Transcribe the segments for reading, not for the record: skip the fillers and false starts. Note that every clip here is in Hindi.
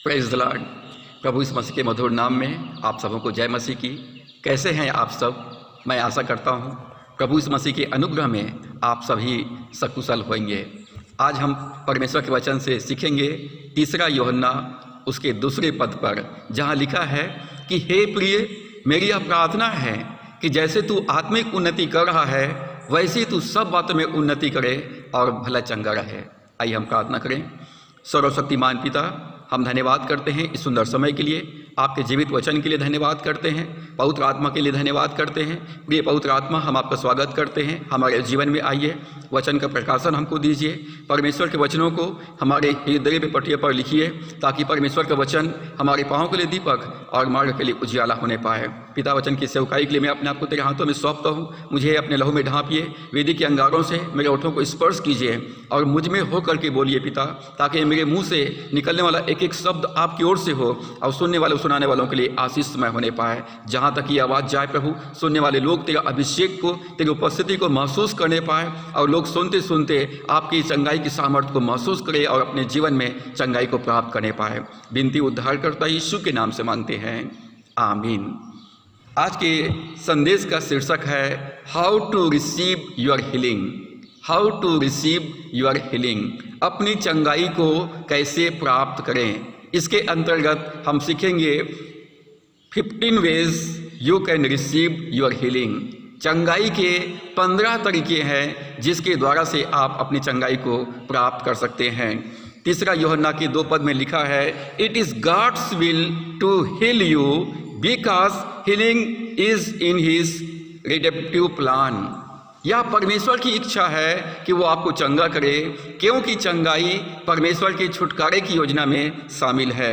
Praise the Lord. प्रभु इस मसीह के मधुर नाम में आप सबों को जय मसीह की। कैसे हैं आप सब? मैं आशा करता हूं प्रभु इस मसीह के अनुग्रह में आप सभी सकुशल होंगे। आज हम परमेश्वर के वचन से सीखेंगे 3 यूहन्ना उसके 2 पद पर, जहां लिखा है कि हे प्रिय, मेरी यह प्रार्थना है कि जैसे तू आत्मिक उन्नति कर रहा है वैसे तू सब बातों में उन्नति करे और भला चंगा रहे। आइए हम प्रार्थना करें। सर्वशक्तिमान पिता, हम धन्यवाद करते हैं इस सुंदर समय के लिए, आपके जीवित वचन के लिए धन्यवाद करते हैं, पवित्र आत्मा के लिए धन्यवाद करते हैं। प्रिय पवित्र आत्मा, हम आपका स्वागत करते हैं, हमारे जीवन में आइए, वचन का प्रकाशन हमको दीजिए। परमेश्वर के वचनों को हमारे हृदय पे पटिया पर लिखिए, ताकि परमेश्वर का वचन हमारे पाँव के लिए दीपक और मार्ग के लिए उजियाला होने पाए। पिता, वचन की सेवकाई के लिए मैं अपने आप को तेरे हाथों में सौंपता हूँ। मुझे अपने लहू में ढांपिए, वेदी के अंगारों से मेरे ओठों को स्पर्श कीजिए और मुझ में हो करके बोलिए पिता, ताकि मेरे मुँह से निकलने वाला एक एक शब्द आपकी ओर से हो और सुनने वाले सुनाने वालों के लिए आशीषमय होने पाए। जहाँ तक ये आवाज़ जाए प्रभु, सुनने वाले लोग तेरा अभिषेक को, तेरी उपस्थिति को महसूस करने पाए और लोग सुनते सुनते आपकी चंगाई की सामर्थ्य को महसूस करें और अपने जीवन में चंगाई को प्राप्त करने पाए। विनती उद्धारकर्ता यीशु के नाम से मांगते हैं, आमीन। आज के संदेश का शीर्षक है how to receive your healing. How to receive your healing, अपनी चंगाई को कैसे प्राप्त करें। इसके अंतर्गत हम सीखेंगे 15 ways you can receive your healing. चंगाई के 15 तरीके हैं जिसके द्वारा से आप अपनी चंगाई को प्राप्त कर सकते हैं। 3 यूहन्ना के 2 पद में लिखा है, it is God's will to heal you because healing is in his redemptive plan. यह परमेश्वर की इच्छा है कि वो आपको चंगा करे, क्योंकि चंगाई परमेश्वर के छुटकारे की योजना में शामिल है।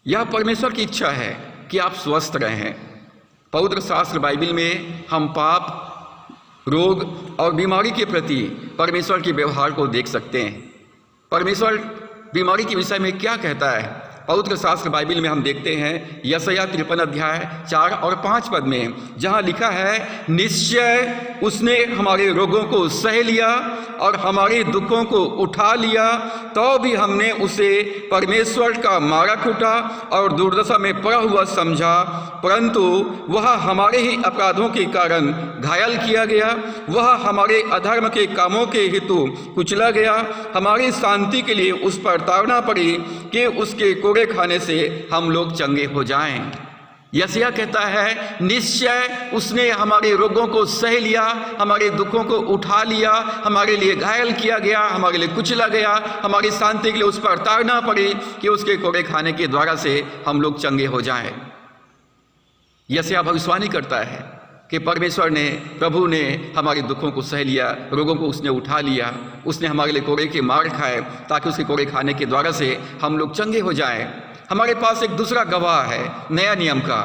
यह परमेश्वर की इच्छा है कि आप स्वस्थ रहें। पवित्र शास्त्र बाइबल में हम पाप, रोग और बीमारी के प्रति परमेश्वर के व्यवहार को देख सकते हैं। परमेश्वर बीमारी के विषय में क्या कहता है? पवित्र शास्त्र बाइबल में हम देखते हैं यशायाह 53 अध्याय 4 और 5 पद में, जहाँ लिखा है, निश्चय उसने हमारे रोगों को सह लिया और हमारे दुखों को उठा लिया, तो भी हमने उसे परमेश्वर का मारा कूटा और दुर्दशा में पड़ा हुआ समझा, परंतु वह हमारे ही अपराधों के कारण घायल किया गया, वह हमारे अधर्म के कामों के हेतु कुचला गया, हमारी शांति के लिए उस पर ताड़ना पड़ी कि उसके कोड़े खाने से हम लोग चंगे हो जाएं। यशायाह कहता है, निश्चय उसने हमारे रोगों को सह लिया, हमारे दुखों को उठा लिया, हमारे लिए घायल किया गया, हमारे लिए कुचला गया, हमारी शांति के लिए उस पर ताड़ना पड़ी कि उसके कोड़े खाने के द्वारा से हम लोग चंगे हो जाएं। यशायाह भविष्यवाणी करता है कि परमेश्वर ने, प्रभु ने हमारे दुखों को सह लिया, रोगों को उसने उठा लिया, उसने हमारे लिए कोड़े के मार खाए ताकि उसके कोड़े खाने के द्वारा से हम लोग चंगे हो जाएं। हमारे पास एक दूसरा गवाह है नया नियम का।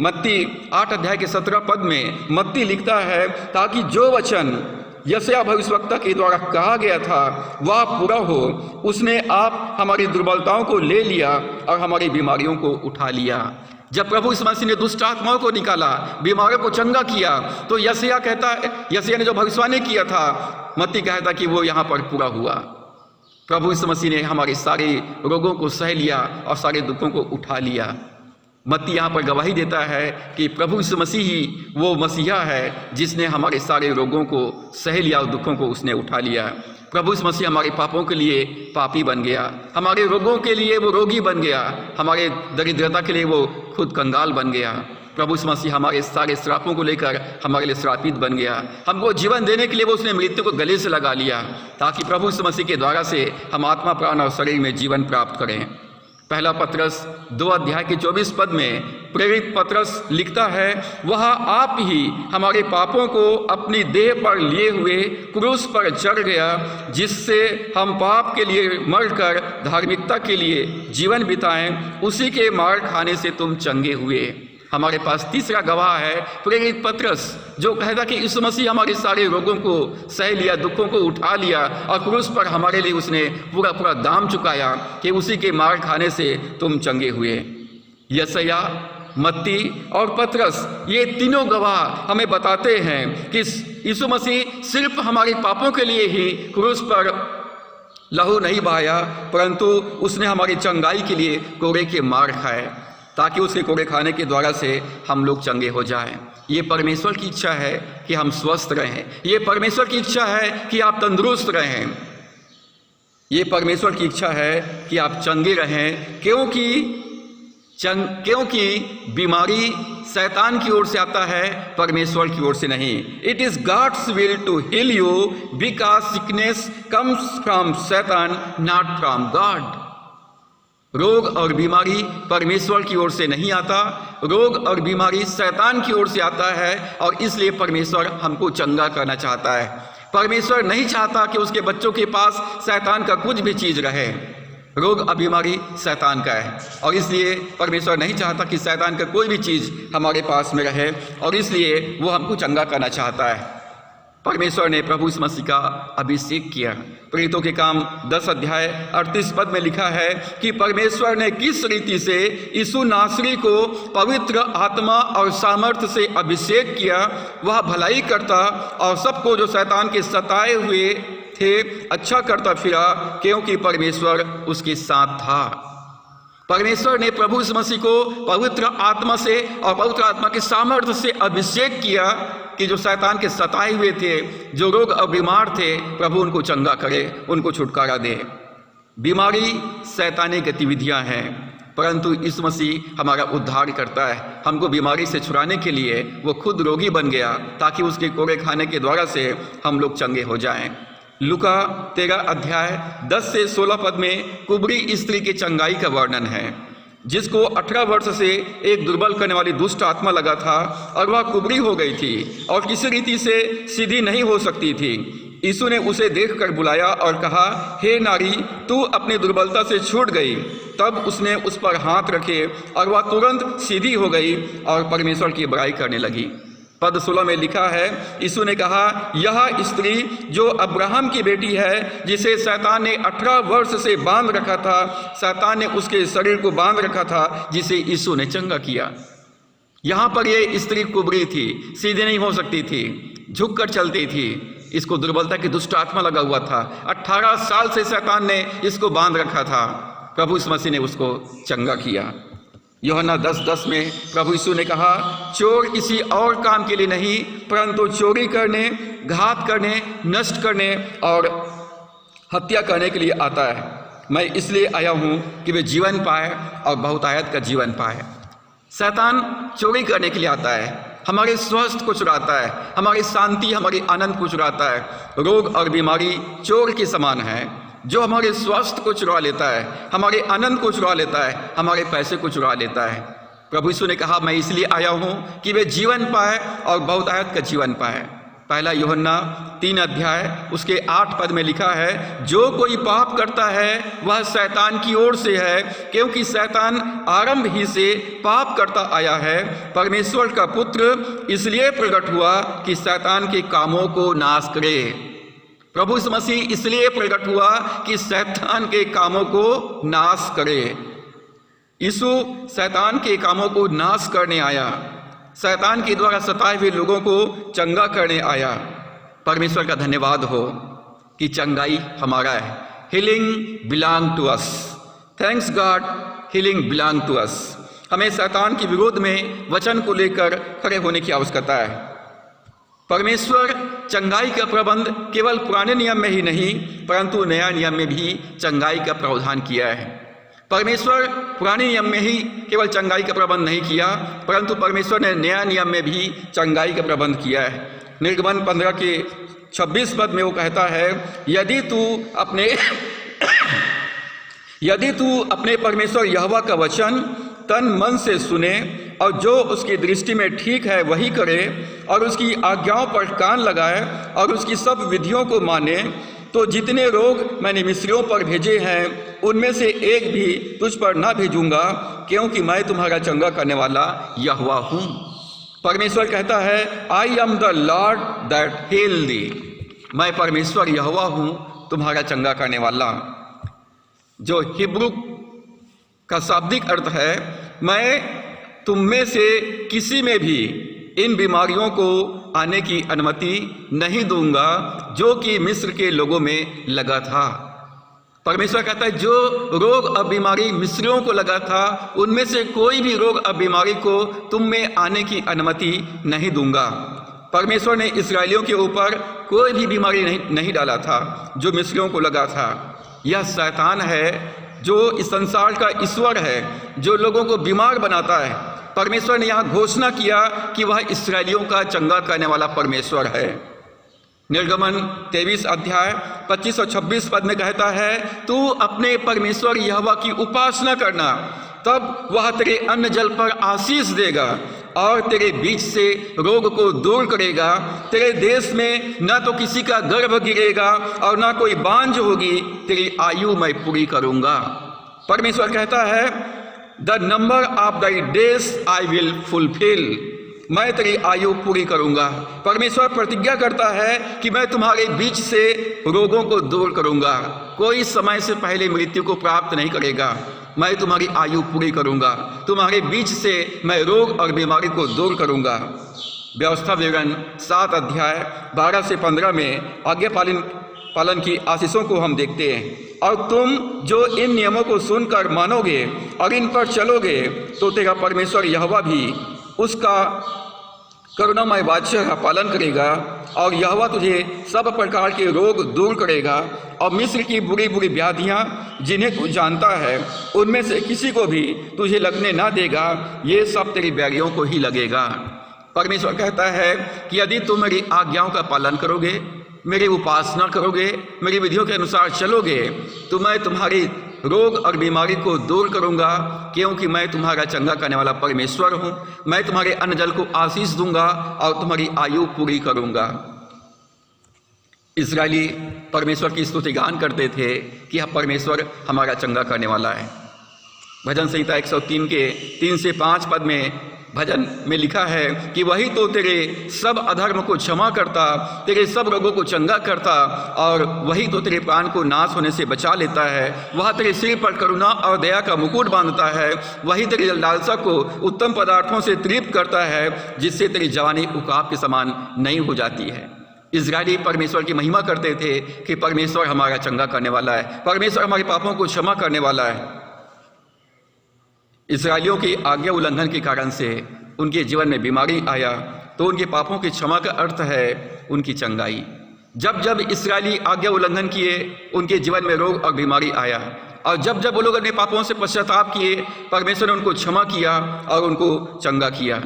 मत्ती 8 अध्याय के 17 पद में मत्ती लिखता है, ताकि जो वचन यशायाह भविष्यवक्ता के द्वारा कहा गया था वह पूरा हो, उसने आप हमारी दुर्बलताओं को ले लिया और हमारी बीमारियों को उठा लिया। जब प्रभु यीशु मसीह ने दुष्ट आत्माओं को निकाला, बीमारों को चंगा किया, तो यशायाह कहता है, यशायाह ने जो भविष्यवाणी किया था, मत्ती कहता कि वो यहाँ पर पूरा हुआ। प्रभु यीशु मसीह ने हमारे सारे रोगों को सह लिया और सारे दुखों को उठा लिया। मत्ती यहाँ पर गवाही देता है कि प्रभु यीशु मसीह ही वो मसीहा है जिसने हमारे सारे रोगों को सह लिया और दुखों को उसने उठा लिया। प्रभु यीशु मसीह हमारे पापों के लिए पापी बन गया, हमारे रोगों के लिए वो रोगी बन गया, हमारे दरिद्रता के लिए वो खुद कंगाल बन गया। प्रभु यीशु मसीह हमारे सारे श्रापों को लेकर हमारे लिए श्रापित बन गया। हमको जीवन देने के लिए वो उसने मृत्यु को गले से लगा लिया, ताकि प्रभु यीशु मसीह के द्वारा से हम आत्मा, प्राण और शरीर में जीवन प्राप्त करें। पहला पत्रस 2 अध्याय के 24 पद में प्रेरित पत्रस लिखता है, वह आप ही हमारे पापों को अपनी देह पर लिए हुए क्रूस पर चढ़ गया, जिससे हम पाप के लिए मरकर धार्मिकता के लिए जीवन बिताएं, उसी के मार खाने से तुम चंगे हुए। हमारे पास तीसरा गवाह है प्रेरित पत्रस, जो कहता कि यीशु मसीह हमारे सारे रोगों को सह लिया, दुखों को उठा लिया और क्रूस पर हमारे लिए उसने पूरा पूरा दाम चुकाया कि उसी के मार खाने से तुम चंगे हुए। यशायाह, मत्ती और पतरस, ये तीनों गवाह हमें बताते हैं कि यीशु मसीह सिर्फ हमारे पापों के लिए ही क्रूस पर लहू नहीं बहाया, परंतु उसने हमारी चंगाई के लिए कोड़े के मार खाए, ताकि उसके कोड़े खाने के द्वारा से हम लोग चंगे हो जाएं। ये परमेश्वर की इच्छा है कि हम स्वस्थ रहें। ये परमेश्वर की इच्छा है कि आप तंदुरुस्त रहें। ये परमेश्वर की इच्छा है कि आप चंगे रहें, क्योंकि बीमारी शैतान की ओर से आता है, परमेश्वर की ओर से नहीं। It is God's will to heal you because sickness comes from शैतान, नॉट फ्रॉम गॉड। रोग और बीमारी परमेश्वर की ओर से नहीं आता, रोग और बीमारी शैतान की ओर से आता है, और इसलिए परमेश्वर हमको चंगा करना चाहता है। परमेश्वर नहीं चाहता कि उसके बच्चों के पास शैतान का कुछ भी चीज रहे। रोग और बीमारी शैतान का है, और इसलिए परमेश्वर नहीं चाहता कि शैतान का कोई भी चीज़ हमारे पास में रहे, और इसलिए वो हमको चंगा करना चाहता है। परमेश्वर ने प्रभु यीशु मसीह का अभिषेक किया। प्रेरितों के काम 10 अध्याय 38 पद में लिखा है कि परमेश्वर ने किस रीति से यीशु नासरी को पवित्र आत्मा और सामर्थ्य से अभिषेक किया। वह भलाई करता और सबको जो शैतान के सताए हुए थे अच्छा करता फिरा, क्योंकि परमेश्वर उसके साथ था। परमेश्वर ने प्रभु यीशु मसीह को पवित्र आत्मा से और पवित्र आत्मा के सामर्थ्य से अभिषेक किया कि जो शैतान के सताए हुए थे, जो रोग और बीमार थे, प्रभु उनको चंगा करे, उनको छुटकारा दे। बीमारी शैतानी गतिविधियां हैं, परंतु यीशु मसीह हमारा उद्धार करता है। हमको बीमारी से छुड़ाने के लिए वो खुद रोगी बन गया, ताकि उसके कोड़े खाने के द्वारा से हम लोग चंगे हो जाएं। लूका 13 अध्याय 10 से 16 पद में कुबरी स्त्री की चंगाई का वर्णन है, जिसको 18 वर्ष से एक दुर्बल करने वाली दुष्ट आत्मा लगा था, और वह कुबरी हो गई थी और किसी रीति से सीधी नहीं हो सकती थी। यीशु ने उसे देखकर बुलाया और कहा, हे नारी, तू अपनी दुर्बलता से छूट गई। तब उसने उस पर हाथ रखे और वह तुरंत सीधी हो गई और परमेश्वर की बड़ाई करने लगी। पद 16 में लिखा है, यीशु ने कहा, यह स्त्री जो अब्राहम की बेटी है, जिसे शैतान ने 18 वर्ष से बांध रखा था, शैतान ने उसके शरीर को बांध रखा था, जिसे यीशु ने चंगा किया। यहाँ पर ये स्त्री कुबरी थी, सीधे नहीं हो सकती थी, झुक कर चलती थी। इसको दुर्बलता की दुष्ट आत्मा लगा हुआ था। 18 साल से शैतान ने इसको बांध रखा था। प्रभु यीशु मसीह ने उसको चंगा किया। यूहन्ना 10:10 में प्रभु यीशु ने कहा, चोर किसी और काम के लिए नहीं, परंतु चोरी करने, घात करने, नष्ट करने और हत्या करने के लिए आता है। मैं इसलिए आया हूँ कि वे जीवन पाए और बहुतायत का जीवन पाए। शैतान चोरी करने के लिए आता है, हमारे स्वास्थ्य को चुराता है, हमारी शांति, हमारी आनंद को चुराता है। रोग और बीमारी चोर के समान है, जो हमारे स्वास्थ्य को चुरा लेता है, हमारे आनंद को चुरा लेता है, हमारे पैसे को चुरा लेता है। प्रभु यीशु ने कहा, मैं इसलिए आया हूँ कि वे जीवन पाए और बहुतायत का जीवन पाए। पहला यूहन्ना 3 अध्याय उसके 8 पद में लिखा है, जो कोई पाप करता है वह शैतान की ओर से है, क्योंकि शैतान आरंभ ही से पाप करता आया है। परमेश्वर का पुत्र इसलिए प्रकट हुआ कि शैतान के कामों को नाश करे। प्रभु यीशु मसीह इसलिए प्रकट हुआ कि शैतान के कामों को नाश करे। यीशु शैतान के कामों को नाश करने आया, शैतान के द्वारा सताए हुए लोगों को चंगा करने आया। परमेश्वर का धन्यवाद हो कि चंगाई हमारा है। Healing belong to us. Thanks God, healing belong to us. हमें शैतान के विरोध में वचन को लेकर खड़े होने की आवश्यकता है। परमेश्वर चंगाई का प्रबंध केवल पुराने नियम में ही नहीं, परंतु नया नियम में भी चंगाई का प्रावधान किया है। परमेश्वर पुराने नियम में ही केवल चंगाई का प्रबंध नहीं किया, परंतु परमेश्वर ने नया नियम में भी चंगाई का प्रबंध किया है। निर्गमन 15 के 26 पद में वो कहता है, यदि तू अपने परमेश्वर यहोवा का वचन तन मन से सुने और जो उसकी दृष्टि में ठीक है वही करे, और उसकी आज्ञाओं पर कान लगाए और उसकी सब विधियों को माने, तो जितने रोग मैंने मिस्रियों पर भेजे हैं उनमें से एक भी तुझ पर ना भेजूंगा, क्योंकि मैं तुम्हारा चंगा करने वाला यहोवा हूँ। परमेश्वर कहता है, I am the Lord that heal thee. मैं परमेश्वर यहोवा हूँ, तुम्हारा चंगा करने वाला। जो हिब्रू का शाब्दिक अर्थ है, मैं तुम में से किसी में भी इन बीमारियों को आने की अनुमति नहीं दूंगा जो कि मिस्र के लोगों में लगा था। परमेश्वर कहता है जो रोग और बीमारी मिस्रियों को लगा था, उनमें से कोई भी रोग और बीमारी को तुम में आने की अनुमति नहीं दूंगा। परमेश्वर ने इस्राएलियों के ऊपर कोई भी बीमारी नहीं डाला था जो मिस्रियों को लगा था। यह शैतान है जो इस संसार का ईश्वर है, जो लोगों को बीमार बनाता है। परमेश्वर ने यहाँ घोषणा किया कि वह इस्राएलियों का चंगा करने वाला परमेश्वर है। निर्गमन 23 अध्याय 25 और 26 पद में कहता है, तू अपने परमेश्वर यहोवा की उपासना करना, तब वह तेरे अन्न जल पर आशीष देगा और तेरे बीच से रोग को दूर करेगा। तेरे देश में न तो किसी का गर्भ गिरेगा और न कोई बांझ होगी, तेरी आयु मैं पूरी करूंगा। परमेश्वर कहता है, the number of thy days I will fulfil, मैं तेरी आयु पूरी करूंगा। परमेश्वर प्रतिज्ञा करता है कि मैं तुम्हारे बीच से रोगों को दूर करूंगा, कोई समय से पहले मृत्यु को प्राप्त नहीं करेगा। मैं तुम्हारी आयु पूरी करूंगा, तुम्हारे बीच से मैं रोग और बीमारी को दूर करूंगा। व्यवस्था विवरण 7 अध्याय 12 से 15 में आज्ञा पालन की आशीषों को हम देखते हैं। और तुम जो इन नियमों को सुनकर मानोगे और इन पर चलोगे, तो तेरा परमेश्वर यहोवा भी उसका करुणामय वाचा का पालन करेगा, और यहोवा तुझे सब प्रकार के रोग दूर करेगा, और मिस्र की बुरी बुरी व्याधियाँ जिन्हें तू जानता है उनमें से किसी को भी तुझे लगने ना देगा, ये सब तेरी बैरियों को ही लगेगा। परमेश्वर कहता है कि यदि तुम मेरी आज्ञाओं का पालन करोगे, मेरी उपासना करोगे, मेरी विधियों के अनुसार चलोगे, तो मैं तुम्हारी रोग और बीमारी को दूर करूंगा, क्योंकि मैं तुम्हारा चंगा करने वाला परमेश्वर हूँ। मैं तुम्हारे अन्न जल को आशीष दूंगा और तुम्हारी आयु पूरी करूंगा। इस्राएली परमेश्वर की स्तुति गान करते थे कि यह परमेश्वर हमारा चंगा करने वाला है। भजन संहिता 103 के 3 से 5 पद में भजन में लिखा है कि वही तो तेरे सब अधर्म को क्षमा करता, तेरे सब रोगों को चंगा करता, और वही तो तेरे प्राण को नाश होने से बचा लेता है। वह तेरे सिर पर करुणा और दया का मुकुट बांधता है। वही तेरी लालसा को उत्तम पदार्थों से तृप्त करता है, जिससे तेरी जवानी उकाब के समान नई हो जाती है। इस्राएली परमेश्वर की महिमा करते थे कि परमेश्वर हमारा चंगा करने वाला है, परमेश्वर हमारे पापों को क्षमा करने वाला है। इस्राएलियों की आज्ञा उल्लंघन के कारण से उनके जीवन में बीमारी आया, तो उनके पापों की क्षमा का अर्थ है उनकी चंगाई। जब जब इस्राएली आज्ञा उल्लंघन किए, उनके जीवन में रोग और बीमारी आया, और जब जब वो लोग अपने पापों से पश्चाताप किए, परमेश्वर ने उनको क्षमा किया और उनको चंगा किया।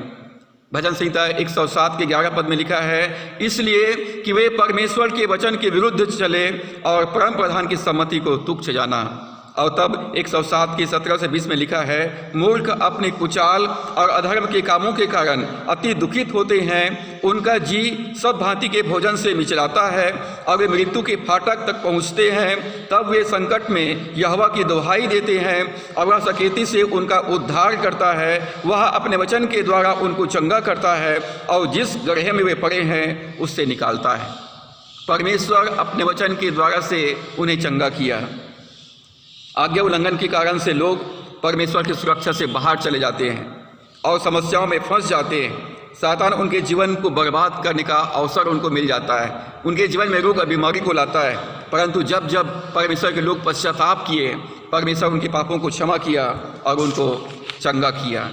भजन संहिता 107 के 11 पद में लिखा है, इसलिए कि वे परमेश्वर के वचन के विरुद्ध चले और परम प्रधान की सम्मति को तुच्छ जाना। और तब 107 के 17 से 20 में लिखा है, मूर्ख अपने कुचाल और अधर्म के कामों के कारण अति दुखित होते हैं। उनका जी सब भांति के भोजन से मिचलाता है और वे मृत्यु के फाटक तक पहुँचते हैं। तब वे संकट में यहोवा की दुहाई देते हैं और वह सकेती से उनका उद्धार करता है। वह अपने वचन के द्वारा उनको चंगा करता है और जिस गड्ढे में वे पड़े हैं उससे निकालता है। परमेश्वर अपने वचन के द्वारा से उन्हें चंगा किया। आज्ञा उल्लंघन के कारण से लोग परमेश्वर की सुरक्षा से बाहर चले जाते हैं और समस्याओं में फंस जाते हैं। सातान उनके जीवन को बर्बाद करने का अवसर उनको मिल जाता है, उनके जीवन में रोग और बीमारी को लाता है। परंतु जब जब परमेश्वर के लोग पश्चाताप किए, परमेश्वर उनके पापों को क्षमा किया और उनको चंगा किया।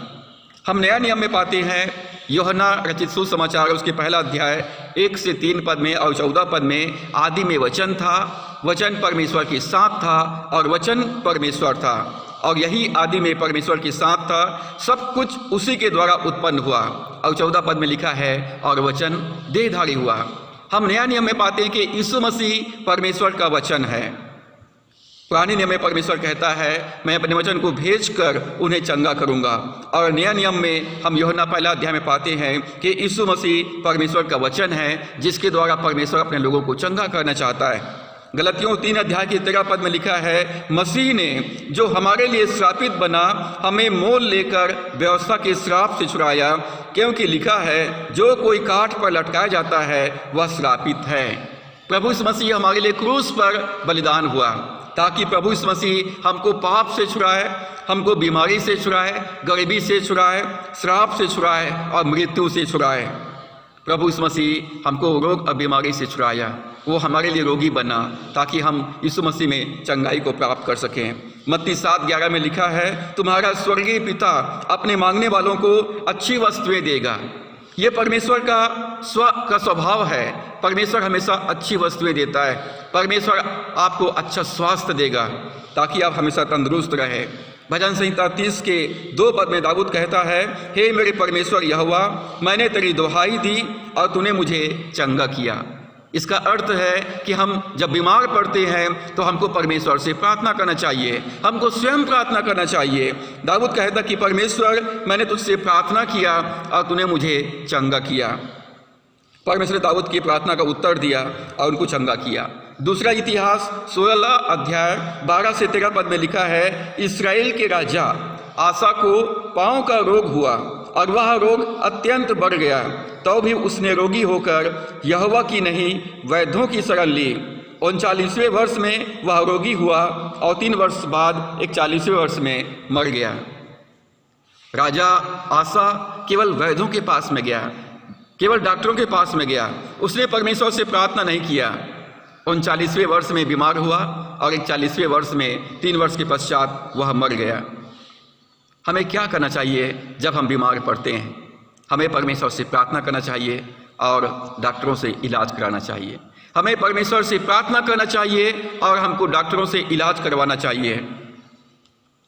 हम नया नियम में पाते हैं, यूहन्ना रचित सुसमाचार उसके पहला अध्याय 1 से 3 पद में और 14 पद में, आदि में वचन था, वचन परमेश्वर के साथ था और वचन परमेश्वर था, और यही आदि में परमेश्वर के साथ था। सब कुछ उसी के द्वारा उत्पन्न हुआ। और 14 पद में लिखा है, और वचन देहधारी हुआ। हम नया नियम में पाते हैं कि यीशु मसीह परमेश्वर का वचन है। पुराने नियम में परमेश्वर कहता है, मैं अपने वचन को भेजकर उन्हें चंगा करूंगा। और नया नियम में हम यूहन्ना पहला अध्याय में पाते हैं कि यीशु मसीह परमेश्वर का वचन है, जिसके द्वारा परमेश्वर अपने लोगों को चंगा करना चाहता है। गलतियों 3 अध्याय के 13 पद में लिखा है, मसीह ने जो हमारे लिए श्रापित बना, हमें मोल लेकर व्यवस्था के श्राप से छुड़ाया, क्योंकि लिखा है, जो कोई काठ पर लटकाया जाता है वह श्रापित है। प्रभु यीशु मसीह हमारे लिए क्रूस पर बलिदान हुआ, ताकि प्रभु यीशु मसीह हमको पाप से छुड़ाए, हमको बीमारी से छुड़ाए, गरीबी से छुड़ाए, श्राप से छुड़ाए और मृत्यु से छुड़ाए। प्रभु यीशु मसीह हमको रोग और बीमारी से छुड़ाया, वो हमारे लिए रोगी बना ताकि हम यीशु मसीह में चंगाई को प्राप्त कर सकें। मत्ती 7:11 में लिखा है, तुम्हारा स्वर्गीय पिता अपने मांगने वालों को अच्छी वस्तुएं देगा। ये परमेश्वर का स्वभाव है। परमेश्वर हमेशा अच्छी वस्तुएं देता है। परमेश्वर आपको अच्छा स्वास्थ्य देगा ताकि आप हमेशा तंदुरुस्त रहे। भजन संहिता 30 के 2 पद में दाऊद कहता है, हे मेरे परमेश्वर यहोवा, मैंने तेरी दुहाई दी और तूने मुझे चंगा किया। इसका अर्थ है कि हम जब बीमार पड़ते हैं तो हमको परमेश्वर से प्रार्थना करना चाहिए, हमको स्वयं प्रार्थना करना चाहिए। दाऊद कहता कि परमेश्वर, मैंने तुझसे प्रार्थना किया और तूने मुझे चंगा किया। परमेश्वर ने दाऊद की प्रार्थना का उत्तर दिया और उनको चंगा किया। दूसरा इतिहास 16 अध्याय 12 से 13 पद में लिखा है, इस्राएल के राजा आसा को पांव का रोग हुआ और वह रोग अत्यंत बढ़ गया, तो भी उसने रोगी होकर यहोवा की नहीं वैद्यों की शरण ली। 39वें वर्ष में वह रोगी हुआ और 3 वर्ष बाद 41वें वर्ष में मर गया। राजा आसा केवल वैद्यों के पास में गया, केवल डॉक्टरों के पास में गया, उसने परमेश्वर से प्रार्थना नहीं किया। 39वें वर्ष में बीमार हुआ और 41वें वर्ष में 3 वर्ष के पश्चात वह मर गया। हमें क्या करना चाहिए जब हम बीमार पड़ते हैं? हमें परमेश्वर से प्रार्थना करना चाहिए और डॉक्टरों से इलाज कराना चाहिए। हमें परमेश्वर से प्रार्थना करना चाहिए और हमको डॉक्टरों से इलाज करवाना चाहिए।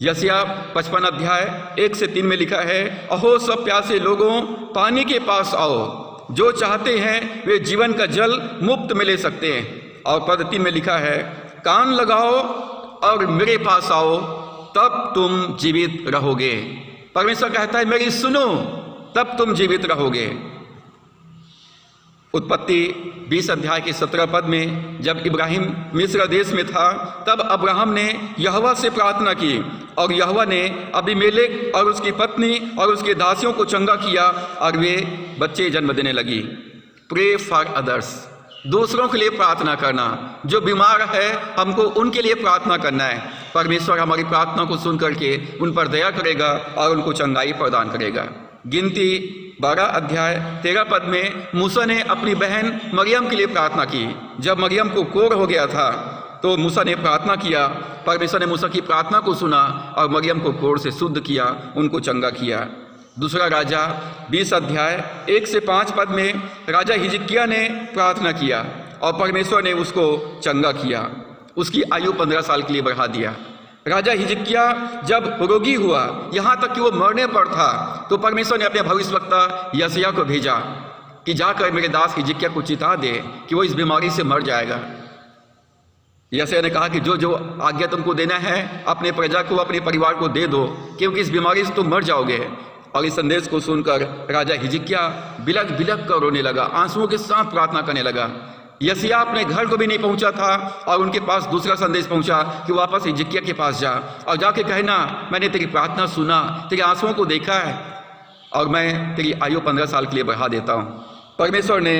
यशायाह 55 अध्याय 1 से 3 में लिखा है, अहो सब प्यासे लोगों, पानी के पास आओ, जो चाहते हैं वे जीवन का जल मुफ्त में ले सकते हैं। और पद 3 में लिखा है, कान लगाओ और मेरे पास आओ, तब तुम जीवित रहोगे। परमेश्वर कहता है, मेरी सुनो, तब तुम जीवित रहोगे। उत्पत्ति 20 अध्याय के 17 पद में जब इब्राहिम मिस्र देश में था, तब अब्राहम ने यहोवा से प्रार्थना की और यहोवा ने अबीमेलेक और उसकी पत्नी और उसके दासियों को चंगा किया और वे बच्चे जन्म देने लगी। प्रे फॉर अदर्स, दूसरों के लिए प्रार्थना करना। जो बीमार है हमको उनके लिए प्रार्थना करना है। परमेश्वर हमारी प्रार्थना को सुन करके उन पर दया करेगा और उनको चंगाई प्रदान करेगा। गिनती 12 अध्याय 13 पद में मूसा ने अपनी बहन मरियम के लिए प्रार्थना की। जब मरियम को कोढ़ हो गया था तो मूसा ने प्रार्थना किया, परमेश्वर ने मूसा की प्रार्थना को सुना और मरियम को कोढ़ से शुद्ध किया, उनको चंगा किया। दूसरा राजा 20 अध्याय 1 से 5 पद में राजा हिजकिय्याह ने प्रार्थना किया और परमेश्वर ने उसको चंगा किया, उसकी आयु 15 साल के लिए बढ़ा दिया। राजा हिजकिय्याह जब रोगी हुआ, यहाँ तक कि वो मरने पर था, तो परमेश्वर ने अपने भविष्यवक्ता यशायाह को भेजा कि जाकर मेरे दास हिजकिय्याह को चिता दे कि वो इस बीमारी से मर जाएगा। यशायाह ने कहा कि जो जो आज्ञा तुमको देना है अपने प्रजा को, अपने परिवार को दे दो, क्योंकि इस बीमारी से तुम मर जाओगे। और इस संदेश को सुनकर राजा हिजकिय्याह बिलख बिलख कर रोने लगा, आंसुओं के साथ प्रार्थना करने लगा। यशायाह अपने घर को भी नहीं पहुंचा था और उनके पास दूसरा संदेश पहुंचा कि वापस हिजकिय्याह के पास जा और जाके कहना, मैंने तेरी प्रार्थना सुना, तेरे आंसुओं को देखा है और मैं तेरी आयु 15 साल के लिए बढ़ा देता हूँ। परमेश्वर ने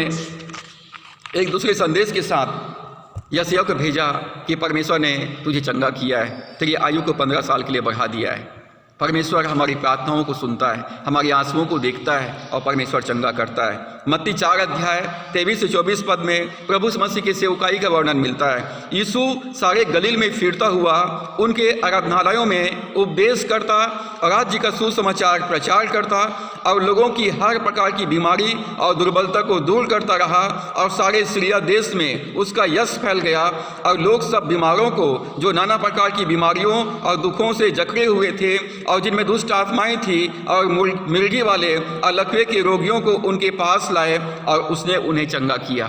एक दूसरे संदेश के साथ यशायाह को भेजा कि परमेश्वर ने तुझे चंगा किया है, तेरी आयु को 15 साल के लिए बढ़ा दिया है। परमेश्वर हमारी प्रार्थनाओं को सुनता है, हमारी आंसुओं को देखता है और परमेश्वर चंगा करता है। मत्ती 4 अध्याय 23 से 24 पद में प्रभु मसीह की सेवकाई का वर्णन मिलता है। यीशु सारे गलील में फिरता हुआ उनके आराधनालयों में उपदेश करता, राज्य का सुसमाचार प्रचार करता और लोगों की हर प्रकार की बीमारी और दुर्बलता को दूर करता रहा और सारे सीरिया देश में उसका यश फैल गया और लोग सब बीमारों को, जो नाना प्रकार की बीमारियों और दुखों से जकड़े हुए थे और जिनमें दुष्ट आत्माएं थी और मिर्गी वाले और लकवे के रोगियों को उनके पास लाए और उसने उन्हें चंगा किया।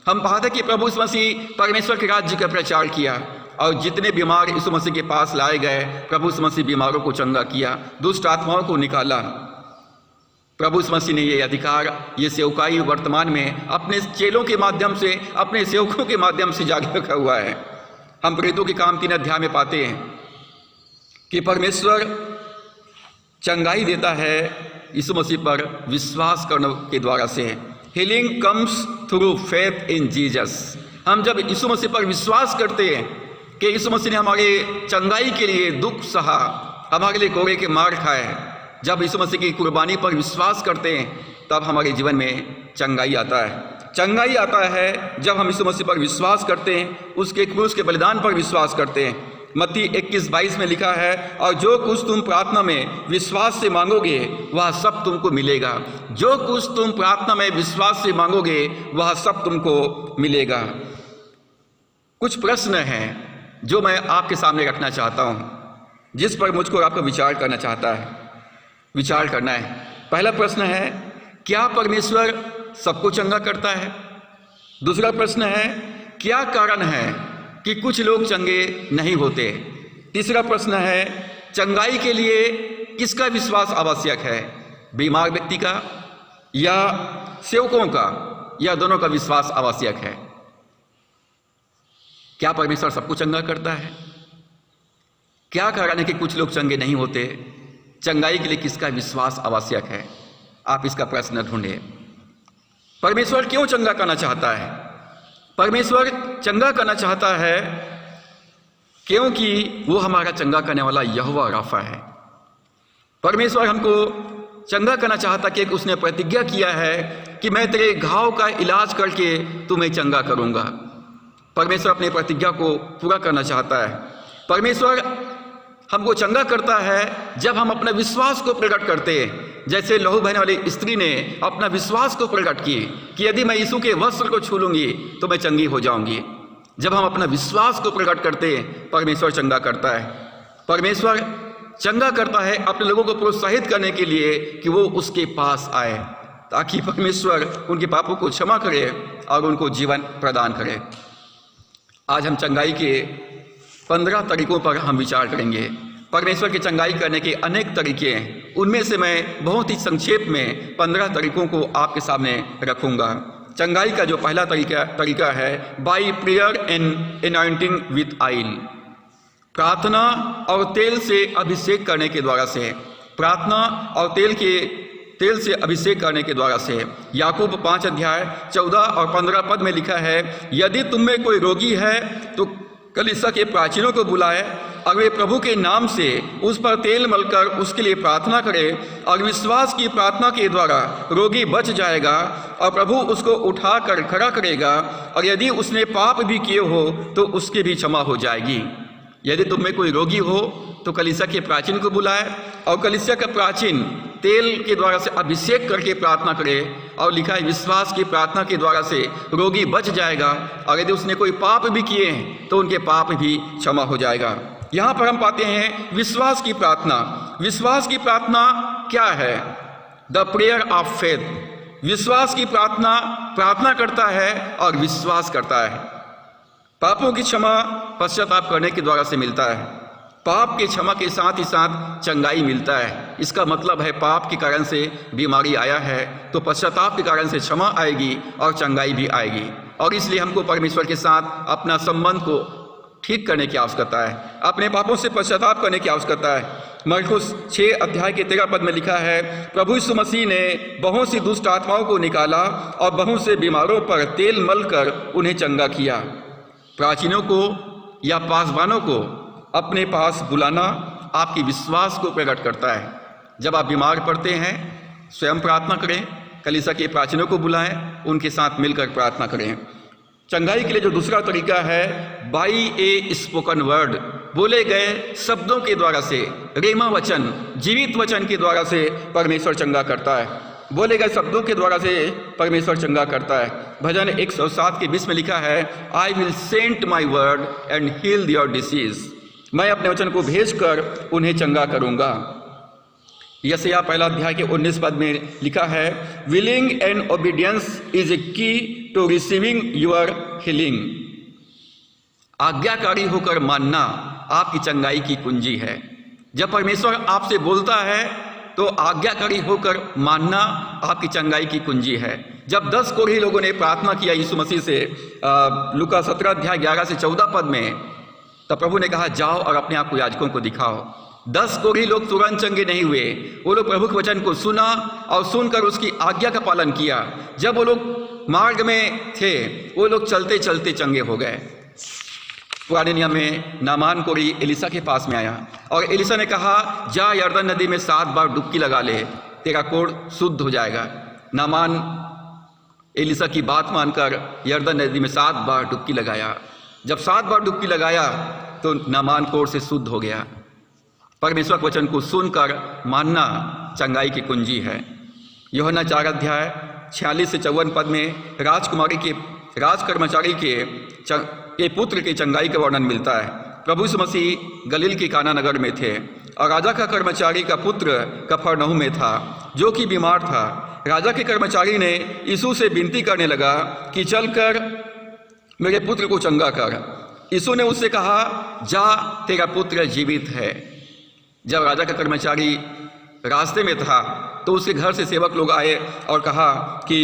हम पाते कि प्रभु यीशु मसीह परमेश्वर के राज्य का प्रचार किया और जितने बीमार यीशु मसीह के पास लाए गए, प्रभु यीशु मसीह बीमारों को चंगा किया, दुष्ट आत्माओं को निकाला। प्रभु यीशु मसीह ने ये अधिकार, ये सेवकाई वर्तमान में अपने चेलों के माध्यम से, अपने सेवकों के माध्यम से जारी रखा हुआ है। हम प्रेरितों के काम 3 अध्याय में पाते हैं कि परमेश्वर चंगाई देता है यीशु मसीह पर विश्वास करने के द्वारा से। Healing comes through faith in Jesus. हम जब यीशु मसीह पर विश्वास करते हैं कि यीशु मसीह ने हमारे चंगाई के लिए दुख सहा, हमारे लिए कोड़े के मार खाए, जब यीशु मसीह की कुर्बानी पर विश्वास करते हैं तब हमारे जीवन में चंगाई आता है। चंगाई आता है जब हम यीशु मसीह पर विश्वास करते हैं, उसके क्रूस के बलिदान पर विश्वास करते हैं। मत्ती 21:22 में लिखा है, और जो कुछ तुम प्रार्थना में विश्वास से मांगोगे वह सब तुमको मिलेगा। जो कुछ तुम प्रार्थना में विश्वास से मांगोगे वह सब तुमको मिलेगा। कुछ प्रश्न हैं जो मैं आपके सामने रखना चाहता हूं, जिस पर मुझको आपको विचार करना है। पहला प्रश्न है, क्या परमेश्वर सबको चंगा करता है? दूसरा प्रश्न है, क्या कारण है कि कुछ लोग चंगे नहीं होते? तीसरा प्रश्न है, चंगाई के लिए किसका विश्वास आवश्यक है, बीमार व्यक्ति का या सेवकों का, या दोनों का विश्वास आवश्यक है? क्या परमेश्वर सबको चंगा करता है? क्या कारण है कि कुछ लोग चंगे नहीं होते? चंगाई के लिए किसका विश्वास आवश्यक है? आप इसका प्रश्न ढूंढे। परमेश्वर क्यों चंगा करना चाहता है? परमेश्वर चंगा करना चाहता है क्योंकि वो हमारा चंगा करने वाला यहोवा राफा है। परमेश्वर हमको चंगा करना चाहता कि उसने प्रतिज्ञा किया है कि मैं तेरे घाव का इलाज करके तुम्हें चंगा करूंगा। परमेश्वर अपनी प्रतिज्ञा को पूरा करना चाहता है। परमेश्वर हमको चंगा करता है जब हम अपने विश्वास को प्रकट करते हैं, जैसे लहू बहने वाली स्त्री ने अपना विश्वास को प्रकट की कि यदि मैं यीशु के वस्त्र को छू लूंगी तो मैं चंगी हो जाऊंगी। जब हम अपना विश्वास को प्रकट करते हैं, परमेश्वर चंगा करता है। परमेश्वर चंगा करता है अपने लोगों को प्रोत्साहित करने के लिए कि वो उसके पास आए, ताकि परमेश्वर उनके पापों को क्षमा करे और उनको जीवन प्रदान करे। आज हम चंगाई के 15 तरीकों पर हम विचार करेंगे। परमेश्वर की चंगाई करने के अनेक तरीके हैं, उनमें से मैं बहुत ही संक्षेप में 15 तरीकों को आपके सामने रखूंगा। चंगाई का जो पहला तरीका है, by prayer and anointing with oil, प्रार्थना और तेल से अभिषेक करने के द्वारा से। प्रार्थना और तेल से अभिषेक करने के द्वारा से। याकूब 5:14 और 15 पद में लिखा है, यदि तुम में कोई रोगी है तो कलीसिया के प्राचीनों को बुलाए और वे प्रभु के नाम से उस पर तेल मलकर उसके लिए प्रार्थना करे, और विश्वास की प्रार्थना के द्वारा रोगी बच जाएगा और प्रभु उसको उठाकर खड़ा करेगा, और यदि उसने पाप भी किए हो तो उसकी भी क्षमा हो जाएगी। यदि तुम में कोई रोगी हो तो कलीसिया के प्राचीन को बुलाए और कलीसिया का प्राचीन तेल के द्वारा से अभिषेक करके प्रार्थना करे, और लिखा है विश्वास की प्रार्थना के द्वारा से रोगी बच जाएगा, और यदि उसने कोई पाप भी किए हैं तो उनके पाप भी क्षमा हो जाएगा। यहाँ पर हम पाते हैं विश्वास की प्रार्थना। विश्वास की प्रार्थना क्या है? The prayer of faith. विश्वास की प्रार्थना करता है और विश्वास करता है। पापों की क्षमा पश्चाताप करने के द्वारा से मिलता है। पाप की क्षमा के साथ ही साथ चंगाई मिलता है। इसका मतलब है पाप के कारण से बीमारी आया है तो पश्चाताप के कारण से क्षमा आएगी और चंगाई भी आएगी, और इसलिए हमको परमेश्वर के साथ अपना संबंध को ठीक करने की आवश्यकता है, अपने पापों से पश्चाताप करने की आवश्यकता है। मरकुस 6:13 पद में लिखा है, प्रभु यीशु मसीह ने बहुत सी दुष्ट आत्माओं को निकाला और बहुत से बीमारों पर तेल मलकर उन्हें चंगा किया। प्राचीनों को या पासवानों को अपने पास बुलाना आपकी विश्वास को प्रकट करता है। जब आप बीमार पड़ते हैं स्वयं प्रार्थना करें, कलीसिया के प्राचीनों को बुलाएं, उनके साथ मिलकर प्रार्थना करें। चंगाई के लिए जो दूसरा तरीका है, बाई ए स्पोकन वर्ड, बोले गए शब्दों के द्वारा से, रेमा वचन, जीवित वचन के द्वारा से परमेश्वर चंगा करता है। बोले गए शब्दों के द्वारा से परमेश्वर चंगा करता है। भजन 107:20 में लिखा है, I will send my word and heal your disease. मैं अपने वचन को भेजकर उन्हें चंगा करूंगा। यशायाह 1 के 19 पद में लिखा है, willing and obedience is a की टू रिसीविंग योर हीलिंग। आज्ञाकारी होकर मानना आपकी चंगाई की कुंजी है। जब परमेश्वर आपसे बोलता है तो आज्ञाकारी होकर मानना आपकी चंगाई की कुंजी है। जब 10 कोढ़ी लोगों ने प्रार्थना किया यीशु मसीह से, लूका 17:11-14 पद में, तब प्रभु ने कहा, जाओ और अपने आप को याजकों को दिखाओ। 10 कोढ़ी लोग तुरंत चंगे नहीं हुए। वो लोग प्रभु के वचन को सुना और सुनकर उसकी आज्ञा का पालन किया। जब वो लोग मार्ग में थे, वो लोग चलते चलते चंगे हो गए। पुराने नियम में नामान कोढ़ी एलिसा के पास में आया और एलिसा ने कहा, जा यरदन नदी में 7 बार डुबकी लगा ले, तेरा कोढ़ शुद्ध हो जाएगा। नामान एलिसा की बात मानकर यरदन नदी में 7 बार डुबकी लगाया। जब 7 बार डुबकी लगाया तो नामान कोढ़ से शुद्ध हो गया। परमेश्वर के वचन को सुनकर मानना चंगाई की कुंजी है। यूहन्ना 4 अध्याय 46 से 54 पद में राजकर्मचारी के पुत्र के चंगाई का वर्णन मिलता है। प्रभु यीशु मसीह गलील के काना नगर में थे और राजा का कर्मचारी का पुत्र कफरनहूम में था, जो कि बीमार था। राजा के कर्मचारी ने यीशु से विनती करने लगा कि चलकर मेरे पुत्र को चंगा कर। यीशु ने उससे कहा, जा, तेरा पुत्र जीवित है। जब राजा का कर्मचारी रास्ते में था तो उसके घर से सेवक लोग आए और कहा कि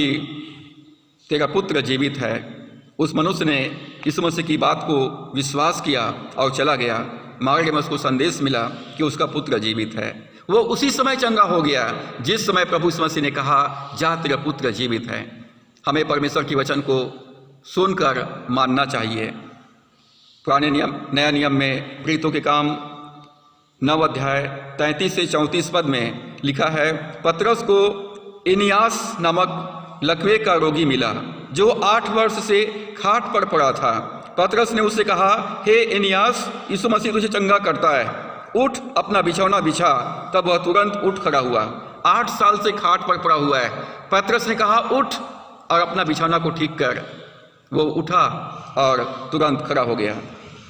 तेरा पुत्र जीवित है। उस मनुष्य ने यीशु मसीह की बात को विश्वास किया और चला गया। मार्ग में उसको संदेश मिला कि उसका पुत्र जीवित है। वो उसी समय चंगा हो गया जिस समय प्रभु यीशु मसीह ने कहा, जा, तेरा पुत्र जीवित है। हमें परमेश्वर की वचन को सुनकर मानना चाहिए। पुराने नियम नया नियम में प्रीतों के काम 9 अध्याय 33 से 34 पद में लिखा है, पतरस को एनियास नामक लकवे का रोगी मिला जो 8 वर्ष से खाट पर पड़ा था। पतरस ने उससे कहा, हे एनियास, यीशु मसीह तुझे चंगा करता है, उठ, अपना बिछौना बिछा। तब वह तुरंत उठ खड़ा हुआ। 8 साल से खाट पर पड़ा हुआ है। पतरस ने कहा, उठ और अपना बिछौना को ठीक कर। वो उठा और तुरंत खड़ा हो गया।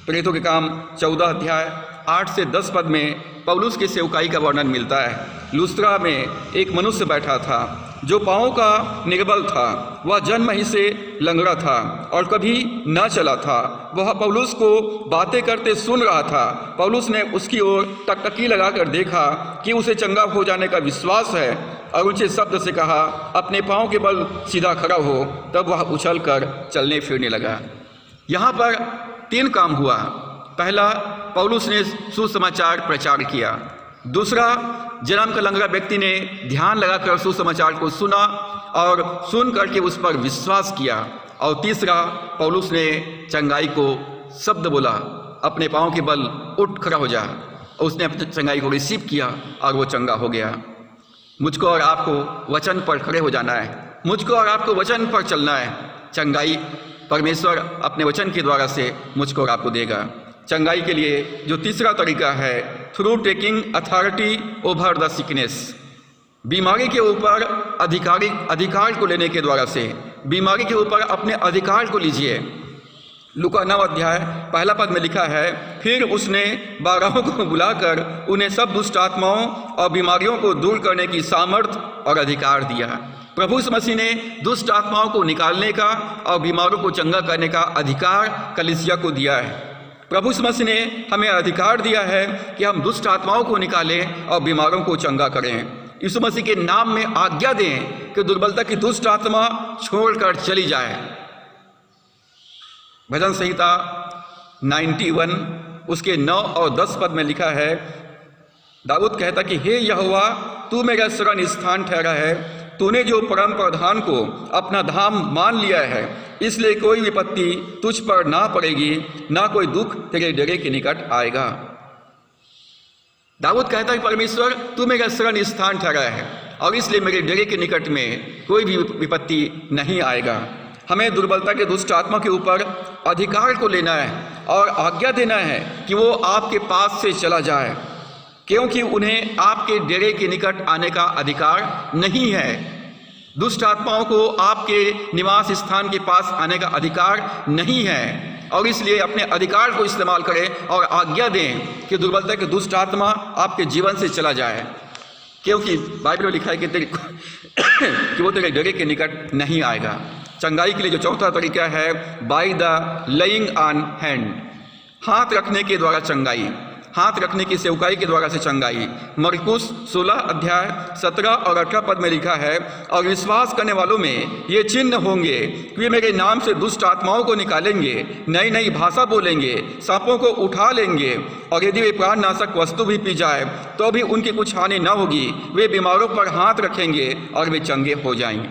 प्रेरितों के काम 14 अध्याय 8 से 10 पद में पौलुस की सेवकाई का वर्णन मिलता है। लुस्त्रा में एक मनुष्य बैठा था जो पाँव का निर्बल था। वह जन्म ही से लंगड़ा था और कभी न चला था। वह पौलुस को बातें करते सुन रहा था। पौलुस ने उसकी ओर टकटकी लगाकर देखा कि उसे चंगा हो जाने का विश्वास है और ऊंचे शब्द से कहा, अपने पाँव के बल सीधा खड़ा हो। तब वह उछलकर चलने फिरने लगा। यहाँ पर 3 काम हुआ। पहला, पौलुस ने सुसमाचार प्रचार किया। दूसरा, जन्म का लंगड़ा व्यक्ति ने ध्यान लगाकर सुसमाचार को सुना और सुन करके उस पर विश्वास किया। और तीसरा, पौलुस ने चंगाई को शब्द बोला, अपने पाँव के बल उठ खड़ा हो जा। उसने अपनी चंगाई को रिसीव किया और वो चंगा हो गया। मुझको और आपको वचन पर खड़े हो जाना है। मुझको और आपको वचन पर चलना है। चंगाई परमेश्वर अपने वचन के द्वारा से मुझको और आपको देगा। चंगाई के लिए जो तीसरा तरीका है, through taking authority over the sickness, बीमारी के ऊपर अधिकार को लेने के द्वारा से। बीमारी के ऊपर अपने अधिकार को लीजिए। लूका 9 अध्याय 1 पद में लिखा है, फिर उसने 12 को बुलाकर उन्हें सब दुष्ट आत्माओं और बीमारियों को दूर करने की सामर्थ और अधिकार दिया। प्रभु यीशु मसीह ने दुष्ट आत्माओं को निकालने का और बीमारों को चंगा करने का अधिकार कलीसिया को दिया है। प्रभु यीशु मसीह ने हमें अधिकार दिया है कि हम दुष्ट आत्माओं को निकालें और बीमारों को चंगा करें। यीशु मसीह के नाम में आज्ञा दें कि दुर्बलता की दुष्ट आत्मा छोड़कर चली जाए। भजन संहिता 91 उसके 9 और 10 पद में लिखा है, दाऊद कहता कि हे यहोवा, तू मेरा शरण स्थान ठहरा है। तूने जो परम प्रधान को अपना धाम मान लिया है, इसलिए कोई विपत्ति तुझ पर ना पड़ेगी, ना कोई दुख तेरे डेरे के निकट आएगा। दाऊद कहता है, परमेश्वर तू मेरा शरण स्थान ठहरा है और इसलिए मेरे डेरे के निकट में कोई भी विपत्ति नहीं आएगा। हमें दुर्बलता के दुष्ट आत्मा के ऊपर अधिकार को लेना है और आज्ञा देना है कि वो आपके पास से चला जाए, क्योंकि उन्हें आपके डेरे के निकट आने का अधिकार नहीं है। दुष्ट आत्माओं को आपके निवास स्थान के पास आने का अधिकार नहीं है और इसलिए अपने अधिकार को इस्तेमाल करें और आज्ञा दें कि दुर्बलता के दुष्ट आत्मा आपके जीवन से चला जाए, क्योंकि बाइबल में लिखा है कि वो तेरे डेरे के निकट नहीं आएगा। चंगाई के लिए जो चौथा तरीका है, by the laying on hand, हाथ रखने के द्वारा चंगाई, हाथ रखने की सेवकाई के द्वारा से चंगाई। मरकुस 16 अध्याय 17 और 18 पद में लिखा है, और विश्वास करने वालों में ये चिन्ह होंगे कि वे मेरे नाम से दुष्ट आत्माओं को निकालेंगे, नई नई भाषा बोलेंगे, सांपों को उठा लेंगे, और यदि वे प्राणनाशक वस्तु भी पी जाए तो भी उनकी कुछ हानि न होगी। वे बीमारों पर हाथ रखेंगे और वे चंगे हो जाएंगे।